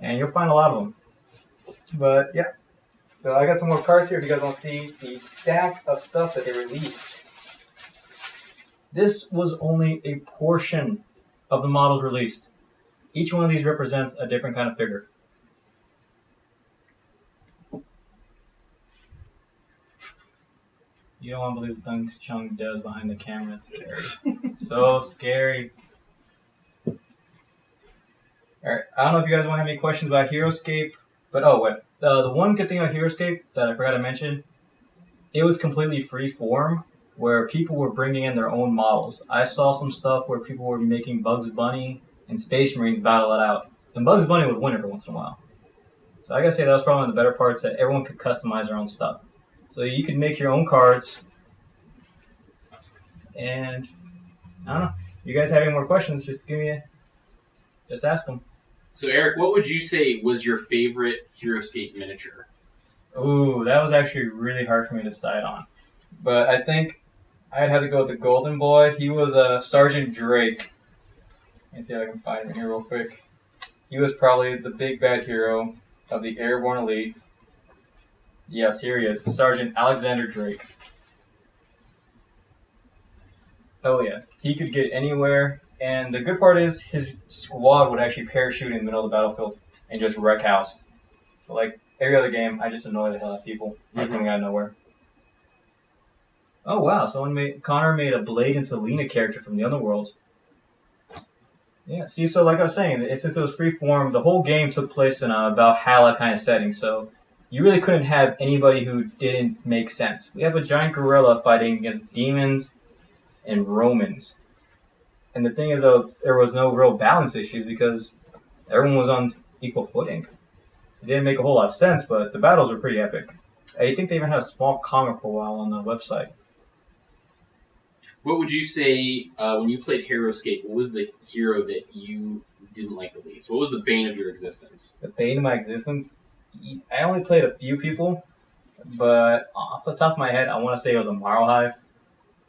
and you'll find a lot of them. But yeah, so I got some more cards here if you guys want to see the stack of stuff that they released. This was only a portion of the models released. Each one of these represents a different kind of figure. You don't want to believe the things Chung does behind the camera. It's scary. So scary. Alright, I don't know if you guys want to have any questions about Heroscape, but the one good thing about Heroscape that I forgot to mention, it was completely free form, where people were bringing in their own models. I saw some stuff where people were making Bugs Bunny and Space Marines battle it out. And Bugs Bunny would win every once in a while. So I gotta say that was probably one of the better parts, that everyone could customize their own stuff. So you could make your own cards. And I don't know. If you guys have any more questions, just ask them. So Eric, what would you say was your favorite Heroscape miniature? Ooh, that was actually really hard for me to decide on. But I think I'd have to go with the Golden Boy. He was Sergeant Drake. Let me see if I can find him here real quick. He was probably the big bad hero of the Airborne Elite. Yes, here he is, Sergeant Alexander Drake. Oh yeah, he could get anywhere, and the good part is his squad would actually parachute in the middle of the battlefield and just wreck house. But like every other game, I just annoy the hell out of people coming out of nowhere. Oh wow, Connor made a Blade and Selena character from the Underworld. Yeah, see, so like I was saying, since it was freeform, the whole game took place in a Valhalla kind of setting, so you really couldn't have anybody who didn't make sense. We have a giant gorilla fighting against demons and Romans. And the thing is, though, there was no real balance issues because everyone was on equal footing. It didn't make a whole lot of sense, but the battles were pretty epic. I think they even had a small comic for a while on the website. What would you say when you played Heroscape? What was the hero that you didn't like the least? What was the bane of your existence? The bane of my existence? I only played a few people, but off the top of my head, I want to say it was the Marl Hive.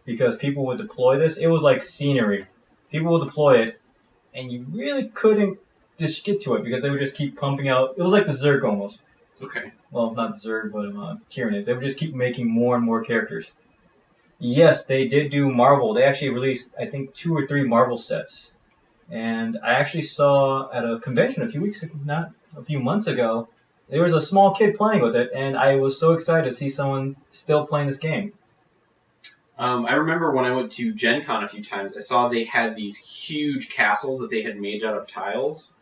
Because people would deploy this. It was like scenery. People would deploy it, and you really couldn't just get to it because they would just keep pumping out. It was like the Zerg almost. Okay. Well, not the Zerg, but Tyranids. They would just keep making more and more characters. Yes, they did do Marvel. They actually released, I think, 2 or 3 Marvel sets. And I actually saw at a convention a few months ago, there was a small kid playing with it, and I was so excited to see someone still playing this game. I remember when I went to Gen Con a few times, I saw they had these huge castles that they had made out of tiles.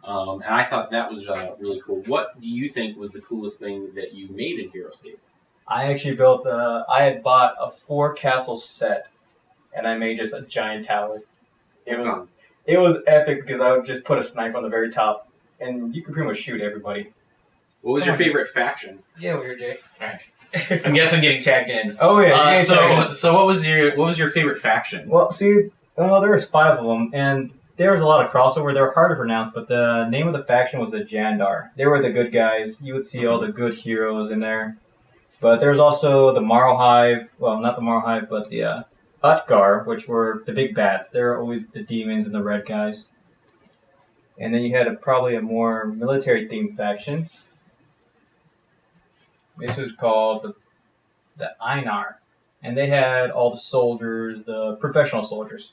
And I thought that was really cool. What do you think was the coolest thing that you made in Heroscape? I actually built I had bought a 4-castle set, and I made just a giant tower. It was epic because I would just put a sniper on the very top, and you could pretty much shoot everybody. What was your favorite faction? Yeah, weird, Jake. I'm guessing I'm getting tagged in. Oh yeah. So what was your favorite faction? Well, see, there was 5 of them, and there was a lot of crossover. They were hard to pronounce, but the name of the faction was the Jandar. They were the good guys. You would see all the good heroes in there. But there was also the Marl Hive. Well, not the Marl Hive, but the Utgar, which were the big bats. They were always the demons and the red guys. And then you had probably a more military-themed faction. This was called the Einar. And they had all the soldiers, the professional soldiers.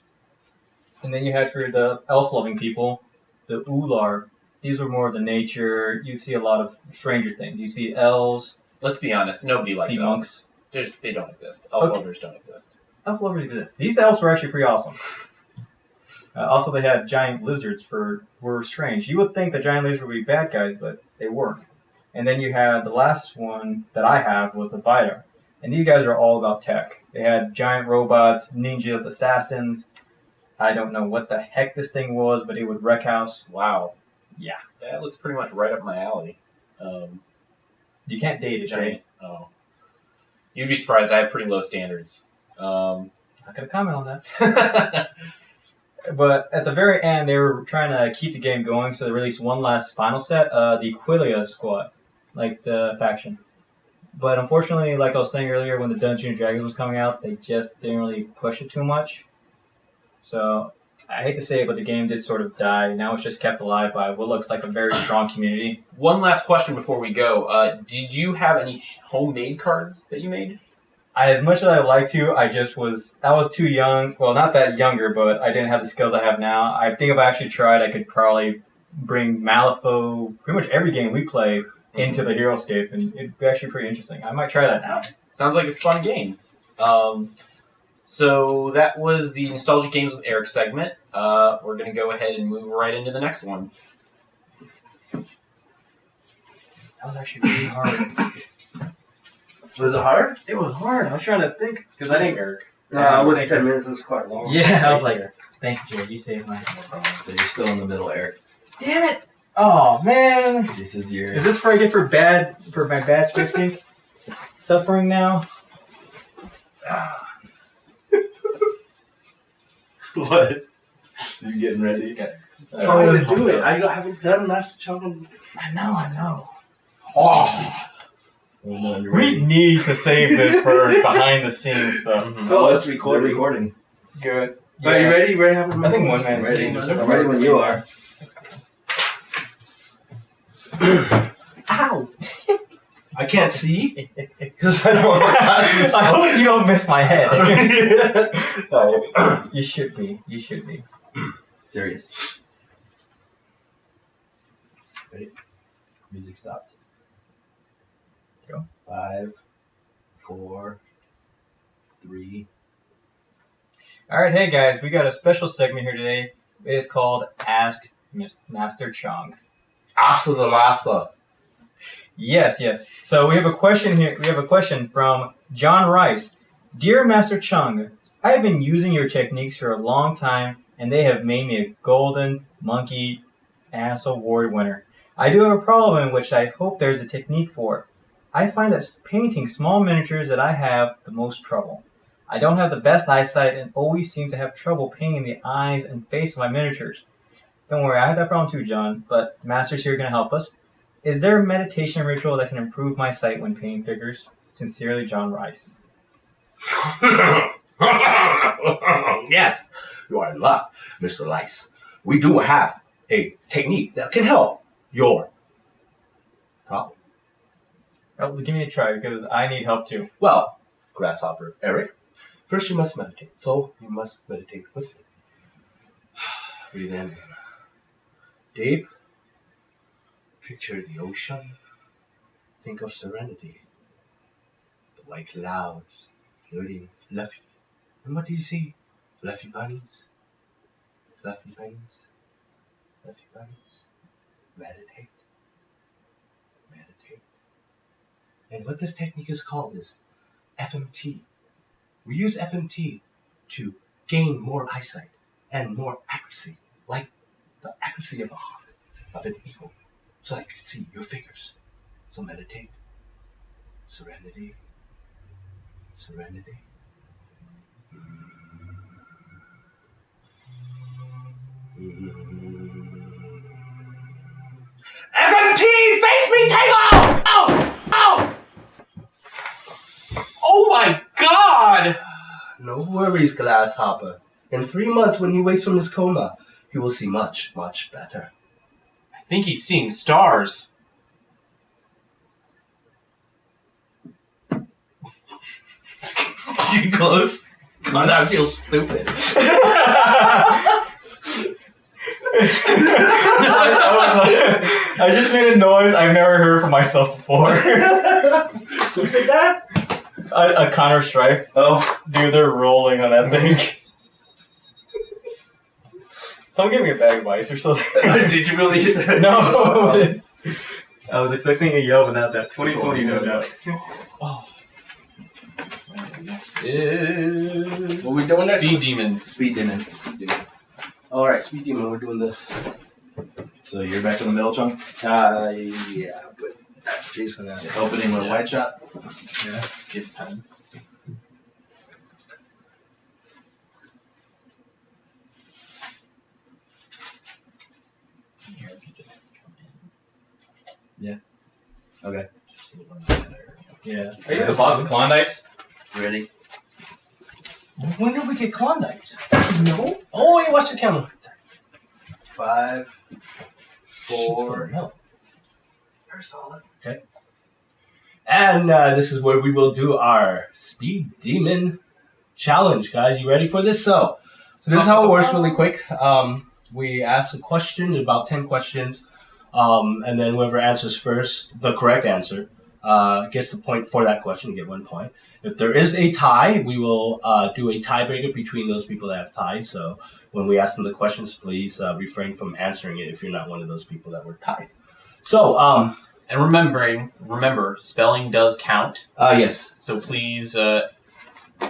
And then you had for the elf-loving people, the Ular. These were more of the nature. You see a lot of stranger things. You see elves. Let's be honest, nobody likes See elves. monks. They don't exist. Elf lovers don't exist. Elf lovers exist. These elves were actually pretty awesome. Also, they had giant lizards were strange. You would think the giant lizards would be bad guys, but they weren't. And then you had the last one that I have was the Biter. And these guys are all about tech. They had giant robots, ninjas, assassins. I don't know what the heck this thing was, but it would wreck house. Wow. Yeah. That looks pretty much right up my alley. You can't date it, Jay. Oh. You'd be surprised. I have pretty low standards. Not going to comment on that. But at the very end, they were trying to keep the game going, so they released one last final set, the Aquilia squad, like the faction. But unfortunately, like I was saying earlier, when the Dungeons & Dragons was coming out, they just didn't really push it too much. So, I hate to say it, but the game did sort of die. Now it's just kept alive by what looks like a very strong community. One last question before we go. Did you have any homemade cards that you made? As much as I would like to, I was too young. Well, not that younger, but I didn't have the skills I have now. I think if I actually tried, I could probably bring Malifaux, pretty much every game we play, into the Heroscape, and it'd be actually pretty interesting. I might try that now. Sounds like a fun game. So that was the Nostalgic Games with Eric segment. We're going to go ahead and move right into the next one. That was actually really hard. Was it hard? It was hard. I was trying to think because I didn't. Eric. No, it was 10 minutes. It was quite long. Yeah, I was like, thank you, Jay. You saved my. No problem. So you're still in the middle, Eric. Damn it! Oh man! This is your. Is this for I get for my bad scripting? Suffering now. What? So you getting ready? Okay. Trying to do it. I haven't done Master Chung. I know. Oh. We need to save this for behind the scenes stuff. Oh, let's record recording. Good. Are you ready? Ready to have I think one man's ready. team is I'm ready when you are. Let's go. Ow! I can't see because I don't wear glasses. I hope you don't miss my head. No. You should be. You should be. Serious. Ready? Music stopped. Go. 5, 4, 3. All right, hey guys, we got a special segment here today. It is called Ask Master Chung. Asa the Master. Yes, yes. So we have a question here. We have a question from John Rice. Dear Master Chung, I have been using your techniques for a long time, and they have made me a Golden Monkey Ass Award winner. I do have a problem in which I hope there's a technique for. I find that painting small miniatures that I have the most trouble. I don't have the best eyesight and always seem to have trouble painting the eyes and face of my miniatures. Don't worry, I have that problem too, John, but the Masters here are going to help us. Is there a meditation ritual that can improve my sight when painting figures? Sincerely, John Rice. Yes, you are in luck, Mr. Lice. We do have a technique that can help your problem. Oh, give me a try because I need help too. Well, Grasshopper Eric, first you must meditate. So you must meditate with me. Breathe in. Deep. Picture the ocean. Think of serenity. The white clouds, floating, fluffy. And what do you see? Fluffy bunnies. Fluffy bunnies. Fluffy bunnies. Meditate. Meditate. And what this technique is called is FMT. We use FMT to gain more eyesight and more accuracy, like the accuracy of a hawk, of an eagle, so I can see your figures. So meditate. Serenity. Serenity. FMT! Face me, Tango! Ow! Ow! Oh my god! No worries, Grasshopper. In 3 months, when he wakes from his coma, he will see much, much better. I think he's seeing stars. You close? God, I feel stupid. I just made a noise I've never heard from myself before. Who said that? A Counter-Strike. Oh. Dude, they're rolling on that thing. Someone give me a bag of ice or something. Did you really hit that? No. I was expecting a yell, but not that. 2020, no doubt. Oh. Next is... What we doing next? Speed Demon. Speed Demon. Alright, Speed Demon, we're doing this. So you're back in the middle, Chung? Yeah, but Jay's gonna ask. Opening with a white shot. Yeah. Give pen. Here, I can just come in. Okay. Just a little better. Yeah. Are you the box of Klondikes? Ready? When did we get Klondikes? No. Oh, wait, watch the camera. 5, 4. No. Very solid. Okay. And this is where we will do our Speed Demon challenge, guys. You ready for this? So, this is how it works really quick. We ask a question, about 10 questions, and then whoever answers first, the correct answer, gets the point for that question, you get 1 point. If there is a tie, we will do a tiebreaker between those people that have tied. So when we ask them the questions, please refrain from answering it if you're not one of those people that were tied. So, And remember, spelling does count. yes. So please,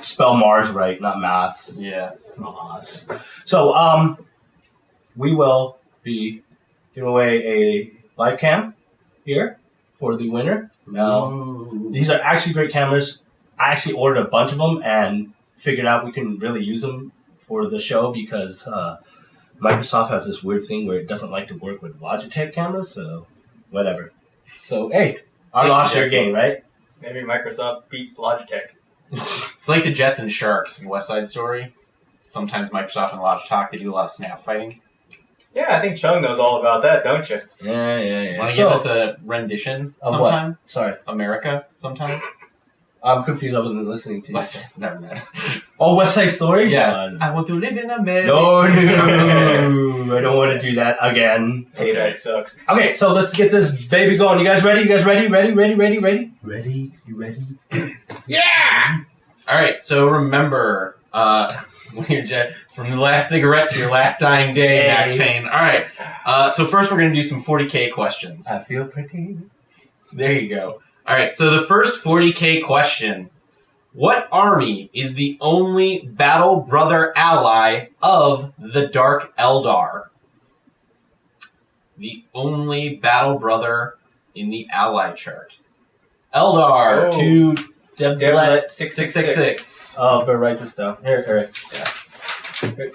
Spell Mars right, not math. yeah. Mars. So, we will be giving away a live cam here for the winner. These are actually great cameras. I actually ordered a bunch of them and figured out we can really use them for the show because Microsoft has this weird thing where it doesn't like to work with Logitech cameras, so whatever. So, hey, I lost your game, right? Maybe Microsoft beats Logitech. It's like the Jets and Sharks in West Side Story. Sometimes Microsoft and Logitech, they do a lot of snap fighting. Yeah, I think Chung knows all about that, don't you? Yeah. Want to give us a rendition Of sometime? what? Sorry. America sometime? I'm confused. I wasn't listening to you. Never mind. Oh, West Side Story? Yeah. I want to live in America. No, I don't want to do that again. Payback sucks. Okay, so let's get this baby going. You guys ready? Ready? You ready? All right, so remember, when you're from the last cigarette to your last dying day, Max Payne. All right, so first we're going to do some 40K questions. I feel pretty. There you go. All right, so the first 40K question. What army is the only battle brother ally of the Dark Eldar? The only battle brother in the ally chart. Eldar Oh. to Devlet 666. Oh, better write this down. Here. Can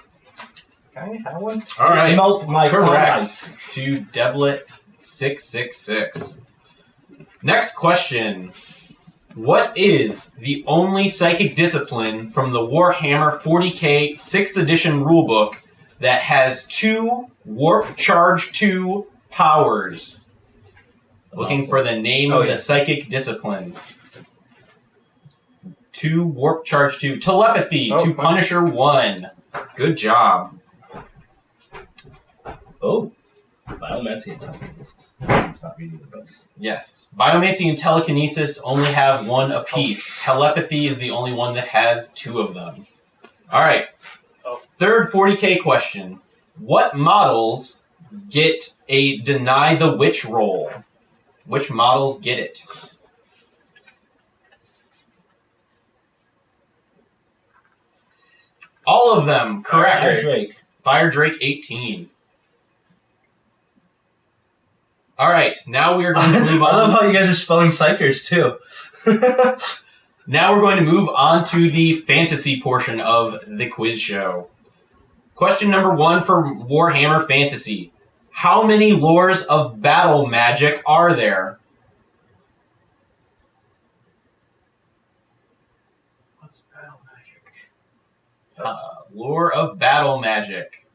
I have one? All right. Melt my Correct. Carmites. To Devlet 666. Next question. What is the only psychic discipline from the Warhammer 40K 6th edition rulebook that has 2 Warp Charge 2 powers? Looking for the name of the psychic discipline. 2 Warp Charge 2. Telepathy to Punisher 1. Good job. Oh, biomancy and telekinesis. It's not reading the books. Yes. Biomancy and telekinesis only have 1 apiece. Telepathy is the only one that has 2 of them. All right. Third 40K question. What models get a Deny the Witch roll? Which models get it? All of them. Correct. That's Drake. Fire Drake 18. All right, now we are going to move on. I love how you guys are spelling psychers too. Now we're going to move on to the fantasy portion of the quiz show. Question number 1 for Warhammer Fantasy. How many lores of battle magic are there? What's battle magic? Lore of battle magic.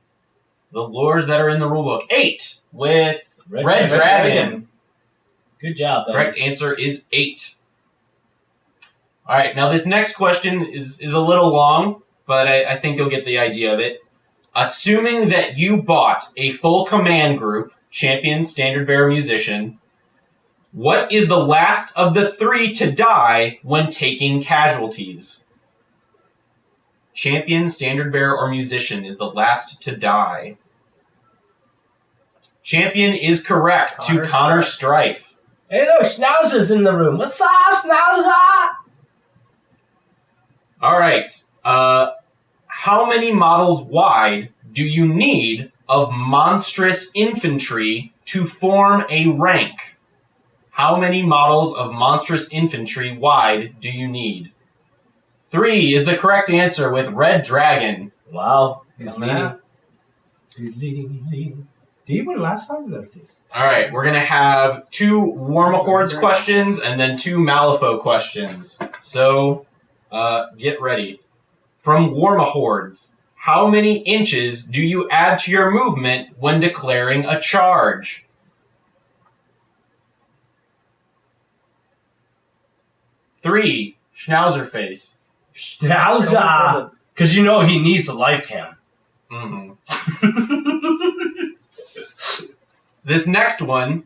The lores that are in the rulebook. 8 with Red Dragon. Good job, Ben. Correct answer is 8. All right, now this next question is a little long, but I think you'll get the idea of it. Assuming that you bought a full command group, champion, standard bearer, musician, what is the last of the 3 to die when taking casualties? Champion, standard bearer, or musician is the last to die. Champion is correct to Connor Strife. Hey, look, Schnauzer's in the room. What's up, Schnauzer? All right. How many models wide do you need of monstrous infantry to form a rank? How many models of monstrous infantry wide do you need? 3 is the correct answer with Red Dragon. Wow. He's Coming leading. out. He's leading. Did he win last time? No, he didn't. All right, we're going to have 2 Warmahordes questions and then 2 Malifaux questions. So, get ready. From Warmahordes, how many inches do you add to your movement when declaring a charge? Three, Schnauzer face. Schnauzer! Because you know he needs a life cam. Mm-hmm. This next one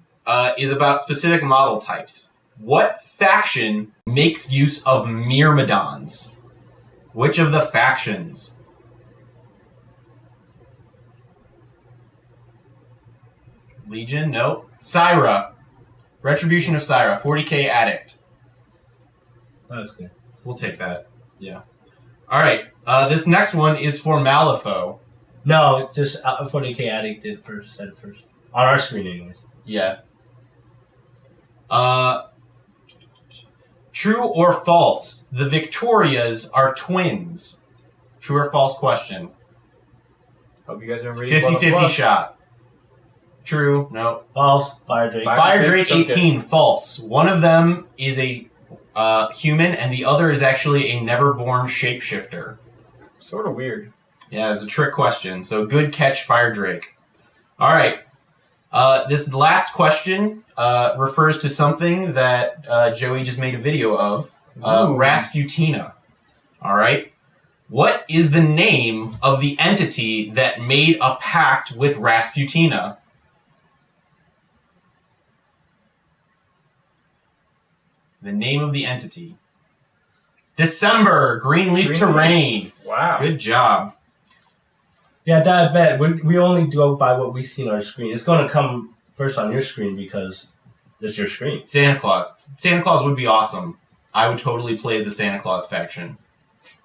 is about specific model types. What faction makes use of Myrmidons? Which of the factions? Legion? Nope. Syra. Retribution of Syra. 40k Addict. That's good. We'll take that. Yeah. All right. This next one is for Malifaux. No, just 40k Addict said it first. On our screen, anyways. Yeah. True or false? The Victorias are twins. True or false question? Hope you guys are ready. 50-50 shot. True. No. False. Fire Drake. Fire Drake Okay. 18. False. One of them is a human, and the other is actually a never-born shapeshifter. Sort of weird. Yeah, it's a trick question. So good catch, Fire Drake. All right. This last question refers to something that Joey just made a video of. Rasputina. All right. What is the name of the entity that made a pact with Rasputina? The name of the entity. December, Greenleaf Terrain. Wow. Good job. Yeah, I bet. We only go by what we see on our screen. It's going to come first on your screen because it's your screen. Santa Claus. Santa Claus would be awesome. I would totally play the Santa Claus faction.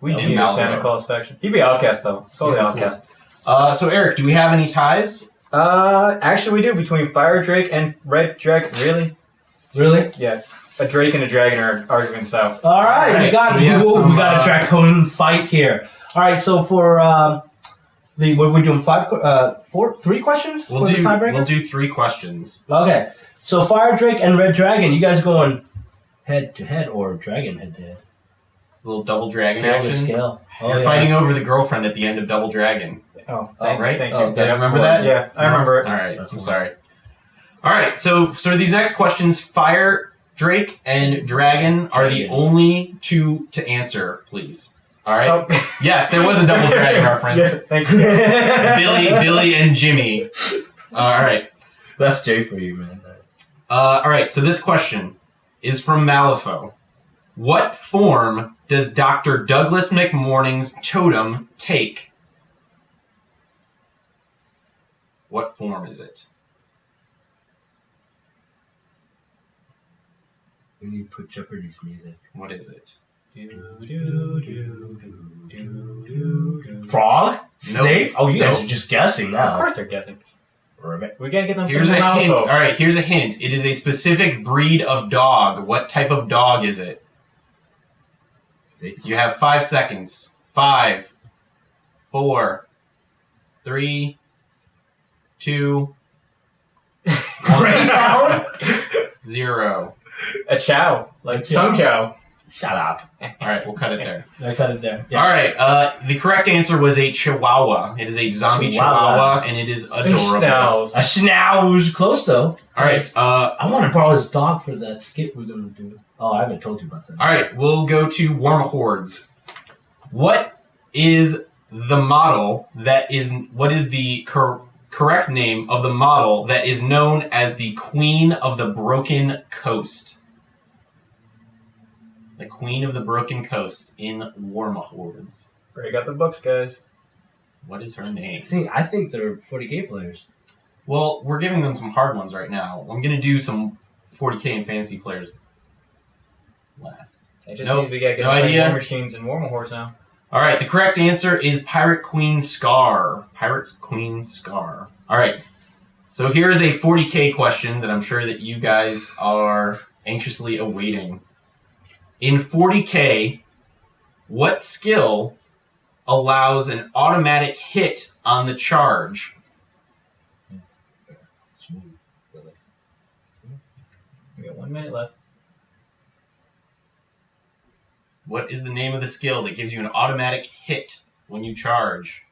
We In need a Malifaux. Santa Claus faction. He'd be Outcast, though. Totally Yeah, Outcast. So, Eric, do we have any ties? Actually, we do between Fire Drake and Red Dragon. Really? Really? Yeah. A Drake and a Dragon are arguing out. All right, All we got right, so we have some, we got a draconian fight here. All right, so for what are we doing? Three questions We'll for the tiebreaker. We'll do 3 questions. Okay, so Fire Drake and Red Dragon, you guys going head to head or dragon head to head? It's a little double dragon Scale to action. scale. You're fighting over the girlfriend at the end of Double Dragon. Oh, right? Thank Oh, you. that's remember one. that? Yeah, I remember it. All right, That's I'm one. sorry. All right, so these next questions, Fire Drake and Dragon are the Dragon. only 2 to answer, please. All right. Oh. Yes, there was a Double Dragon reference. Yeah, thank you. Billy, and Jimmy. All right. That's Jay for you, man. All right. So this question is from Malifaux. What form does Dr. Douglas McMorning's totem take? What form is it? We need to put Jeopardy's music. What is it? Frog? Snake? Oh, you guys Nope. are just guessing now. Of course they're guessing. Ribbit. We gotta get them Here's from a the hint. Malifaux. All right, here's a hint. It is a specific breed of dog. What type of dog is it? You have 5 seconds. 5, 4, 3, 2, Greyhound? 0. A chow. Like Chung Chow. Shut up. All right, we'll cut it there. I cut it there. All right, the correct answer was a Chihuahua. It is a zombie Chihuahua, and it is adorable. Schnauz. A schnauz. Close, though. All right, I want to borrow his dog for that skit we're going to do. Oh, I haven't told you about that. all right, we'll go to Warm Hordes. What is the model that is? What is the correct name of the model that is known as the Queen of the Broken Coast? The Queen of the Broken Coast in Warm Hordes. Break out the books, guys. What is her name? See, I think they're 40K players. Well, we're giving them some hard ones right now. I'm going to do some 40K and fantasy players last. It just Nope. means we gotta get No like idea. War Machines and Warm Horse now. All right, the correct answer is Pirate Queen Scar. Pirate's Queen Scar. All right, so here's a 40K question that I'm sure that you guys are anxiously awaiting. In 40K, what skill allows an automatic hit on the charge? Smooth. Really. We got 1 minute left. What is the name of the skill that gives you an automatic hit when you charge?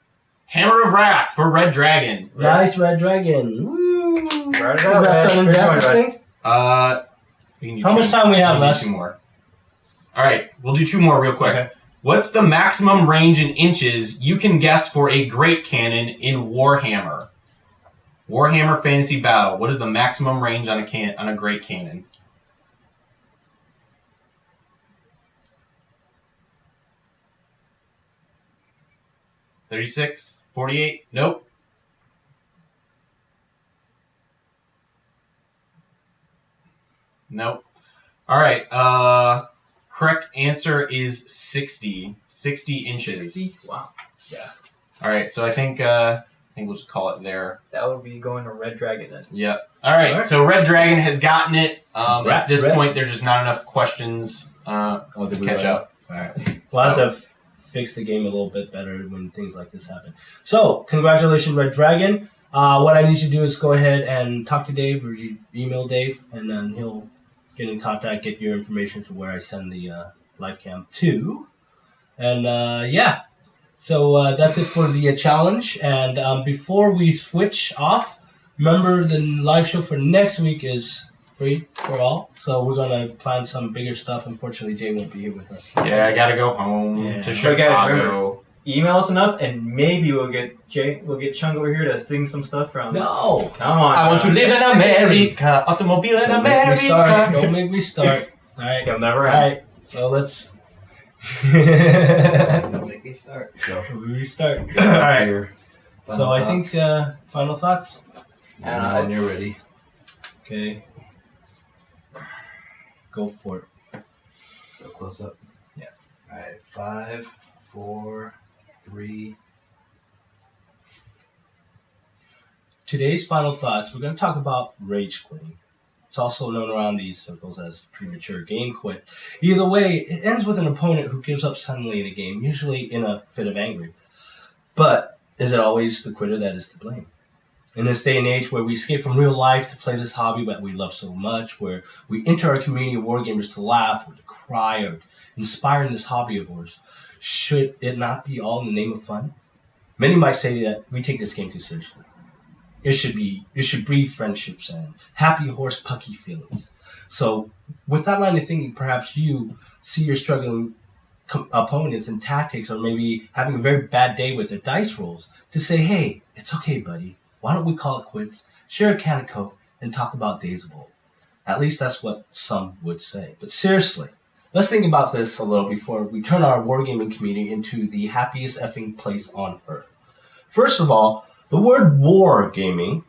Hammer of Wrath for Red Dragon. Nice Red Dragon. Woo! Right Is about that sudden Red. death, I think? We can do How two- much time we have can do left? 2 more. All right, we'll do 2 more real quick. Okay. What's the maximum range in inches you can guess for a Great Cannon in Warhammer? Warhammer Fantasy Battle. What is the maximum range on a Great Cannon? $36? $48? Nope. Nope. All right. Correct answer is 60. 60 inches. 60? Wow. All right. So I think we'll just call it there. That would be going to Red Dragon then. Yep. All right. All right. So Red Dragon has gotten it. At Congrats, this Red. point, there's just not enough questions to did we catch run up. All right. We'll have to fix the game a little bit better when things like this happen. So, congratulations, Red Dragon. What I need you to do is go ahead and talk to Dave or you email Dave, and then he'll get in contact, get your information to where I send the live cam to. And so that's it for the challenge. And before we switch off, remember the live show for next week is free for all. So we're gonna plan some bigger stuff. Unfortunately, Jay won't be here with us. Yeah, I gotta go home to So guys, Chicago. Email us enough, and maybe we'll get Chung over here to sting some stuff from. No. Come on. I want to live in America. Automobile in Don't make me start. America. Don't make me start. All right. He'll never All end. right. So let's Don't make me start. So, restart. all right. So I think final thoughts. when you're ready. Okay. Go for it. So close up. Yeah. All right. 5, 4, 3. Today's final thoughts. We're going to talk about rage quitting. It's also known around these circles as premature game quit. Either way, it ends with an opponent who gives up suddenly in a game, usually in a fit of anger. But is it always the quitter that is to blame? In this day and age where we escape from real life to play this hobby that we love so much, where we enter our community of wargamers to laugh or to cry or inspire in this hobby of ours, should it not be all in the name of fun? Many might say that we take this game too seriously. It should breed friendships and happy horse pucky feelings. So with that line of thinking, perhaps you see your struggling opponents and tactics, or maybe having a very bad day with their dice rolls, to say, hey, it's okay, buddy. Why don't we call it quits, share a can of Coke, and talk about days of old? At least that's what some would say. But seriously, let's think about this a little before we turn our wargaming community into the happiest effing place on earth. First of all, the word war gaming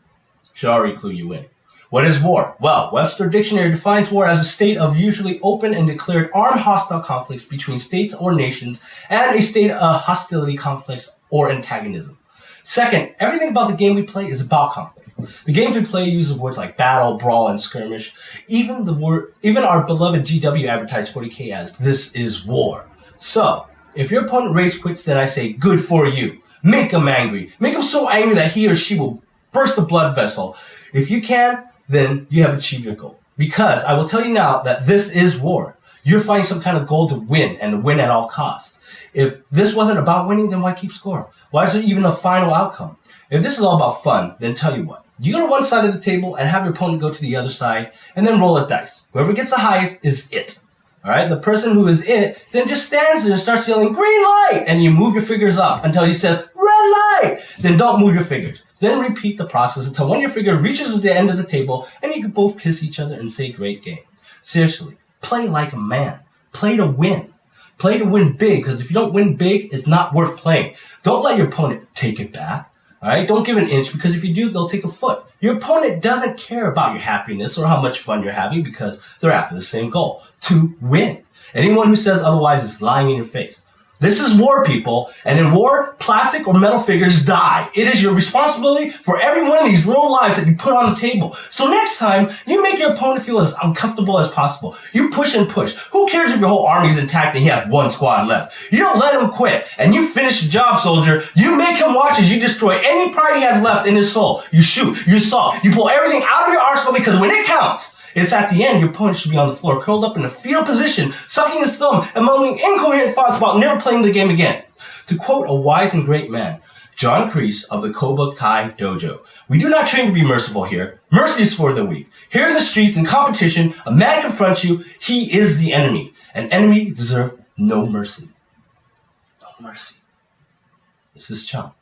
should already clue you in. What is war? Well, Webster Dictionary defines war as a state of usually open and declared armed hostile conflicts between states or nations, and a state of hostility, conflicts, or antagonism. Second, everything about the game we play is about conflict. The games we play use words like battle, brawl, and skirmish. Even our beloved GW advertised 40K as "This is war." So, if your opponent rage quits, then I say, good for you. Make him angry. Make him so angry that he or she will burst the blood vessel. If you can, then you have achieved your goal. Because I will tell you now that this is war. You're fighting some kind of goal to win, and to win at all costs. If this wasn't about winning, then why keep score? Why is there even a final outcome? If this is all about fun, then tell you what. You go to one side of the table and have your opponent go to the other side, and then roll a dice. Whoever gets the highest is it. Alright, the person who is it then just stands there and starts yelling, green light! And you move your fingers up until he says, red light! Then don't move your fingers. Then repeat the process until one of your fingers reaches the end of the table and you can both kiss each other and say, great game. Seriously, play like a man. Play to win. Play to win big, because if you don't win big, it's not worth playing. Don't let your opponent take it back. Alright, don't give an inch, because if you do, they'll take a foot. Your opponent doesn't care about your happiness or how much fun you're having, because they're after the same goal, to win. Anyone who says otherwise is lying in your face. This is war, people, and in war, plastic or metal figures die. It is your responsibility for every one of these little lives that you put on the table. So next time, you make your opponent feel as uncomfortable as possible. You push and push. Who cares if your whole army's intact and he has one squad left? You don't let him quit, and you finish the job, soldier. You make him watch as you destroy any pride he has left in his soul. You shoot, you assault, you pull everything out of your arsenal, because when it counts, it's at the end, your opponent should be on the floor, curled up in a fetal position, sucking his thumb and mumbling incoherent thoughts about never playing the game again. To quote a wise and great man, John Kreese of the Cobra Kai Dojo, we do not train to be merciful here. Mercy is for the weak. Here in the streets, in competition, a man confronts you, he is the enemy. An enemy deserves no mercy. No mercy. This is Chung.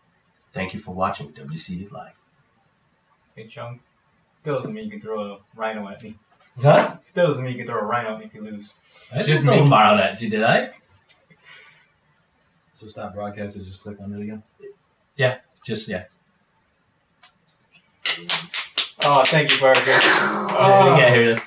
Thank you for watching WGC Live. Hey, Chung. Still doesn't mean you can throw a rhino at me. Huh? Still doesn't mean you can throw a rhino at me if you lose. I just made borrow that. Did I? So stop broadcast and just click on it again. Yeah. Oh, thank you, Parker. Yeah, here it is.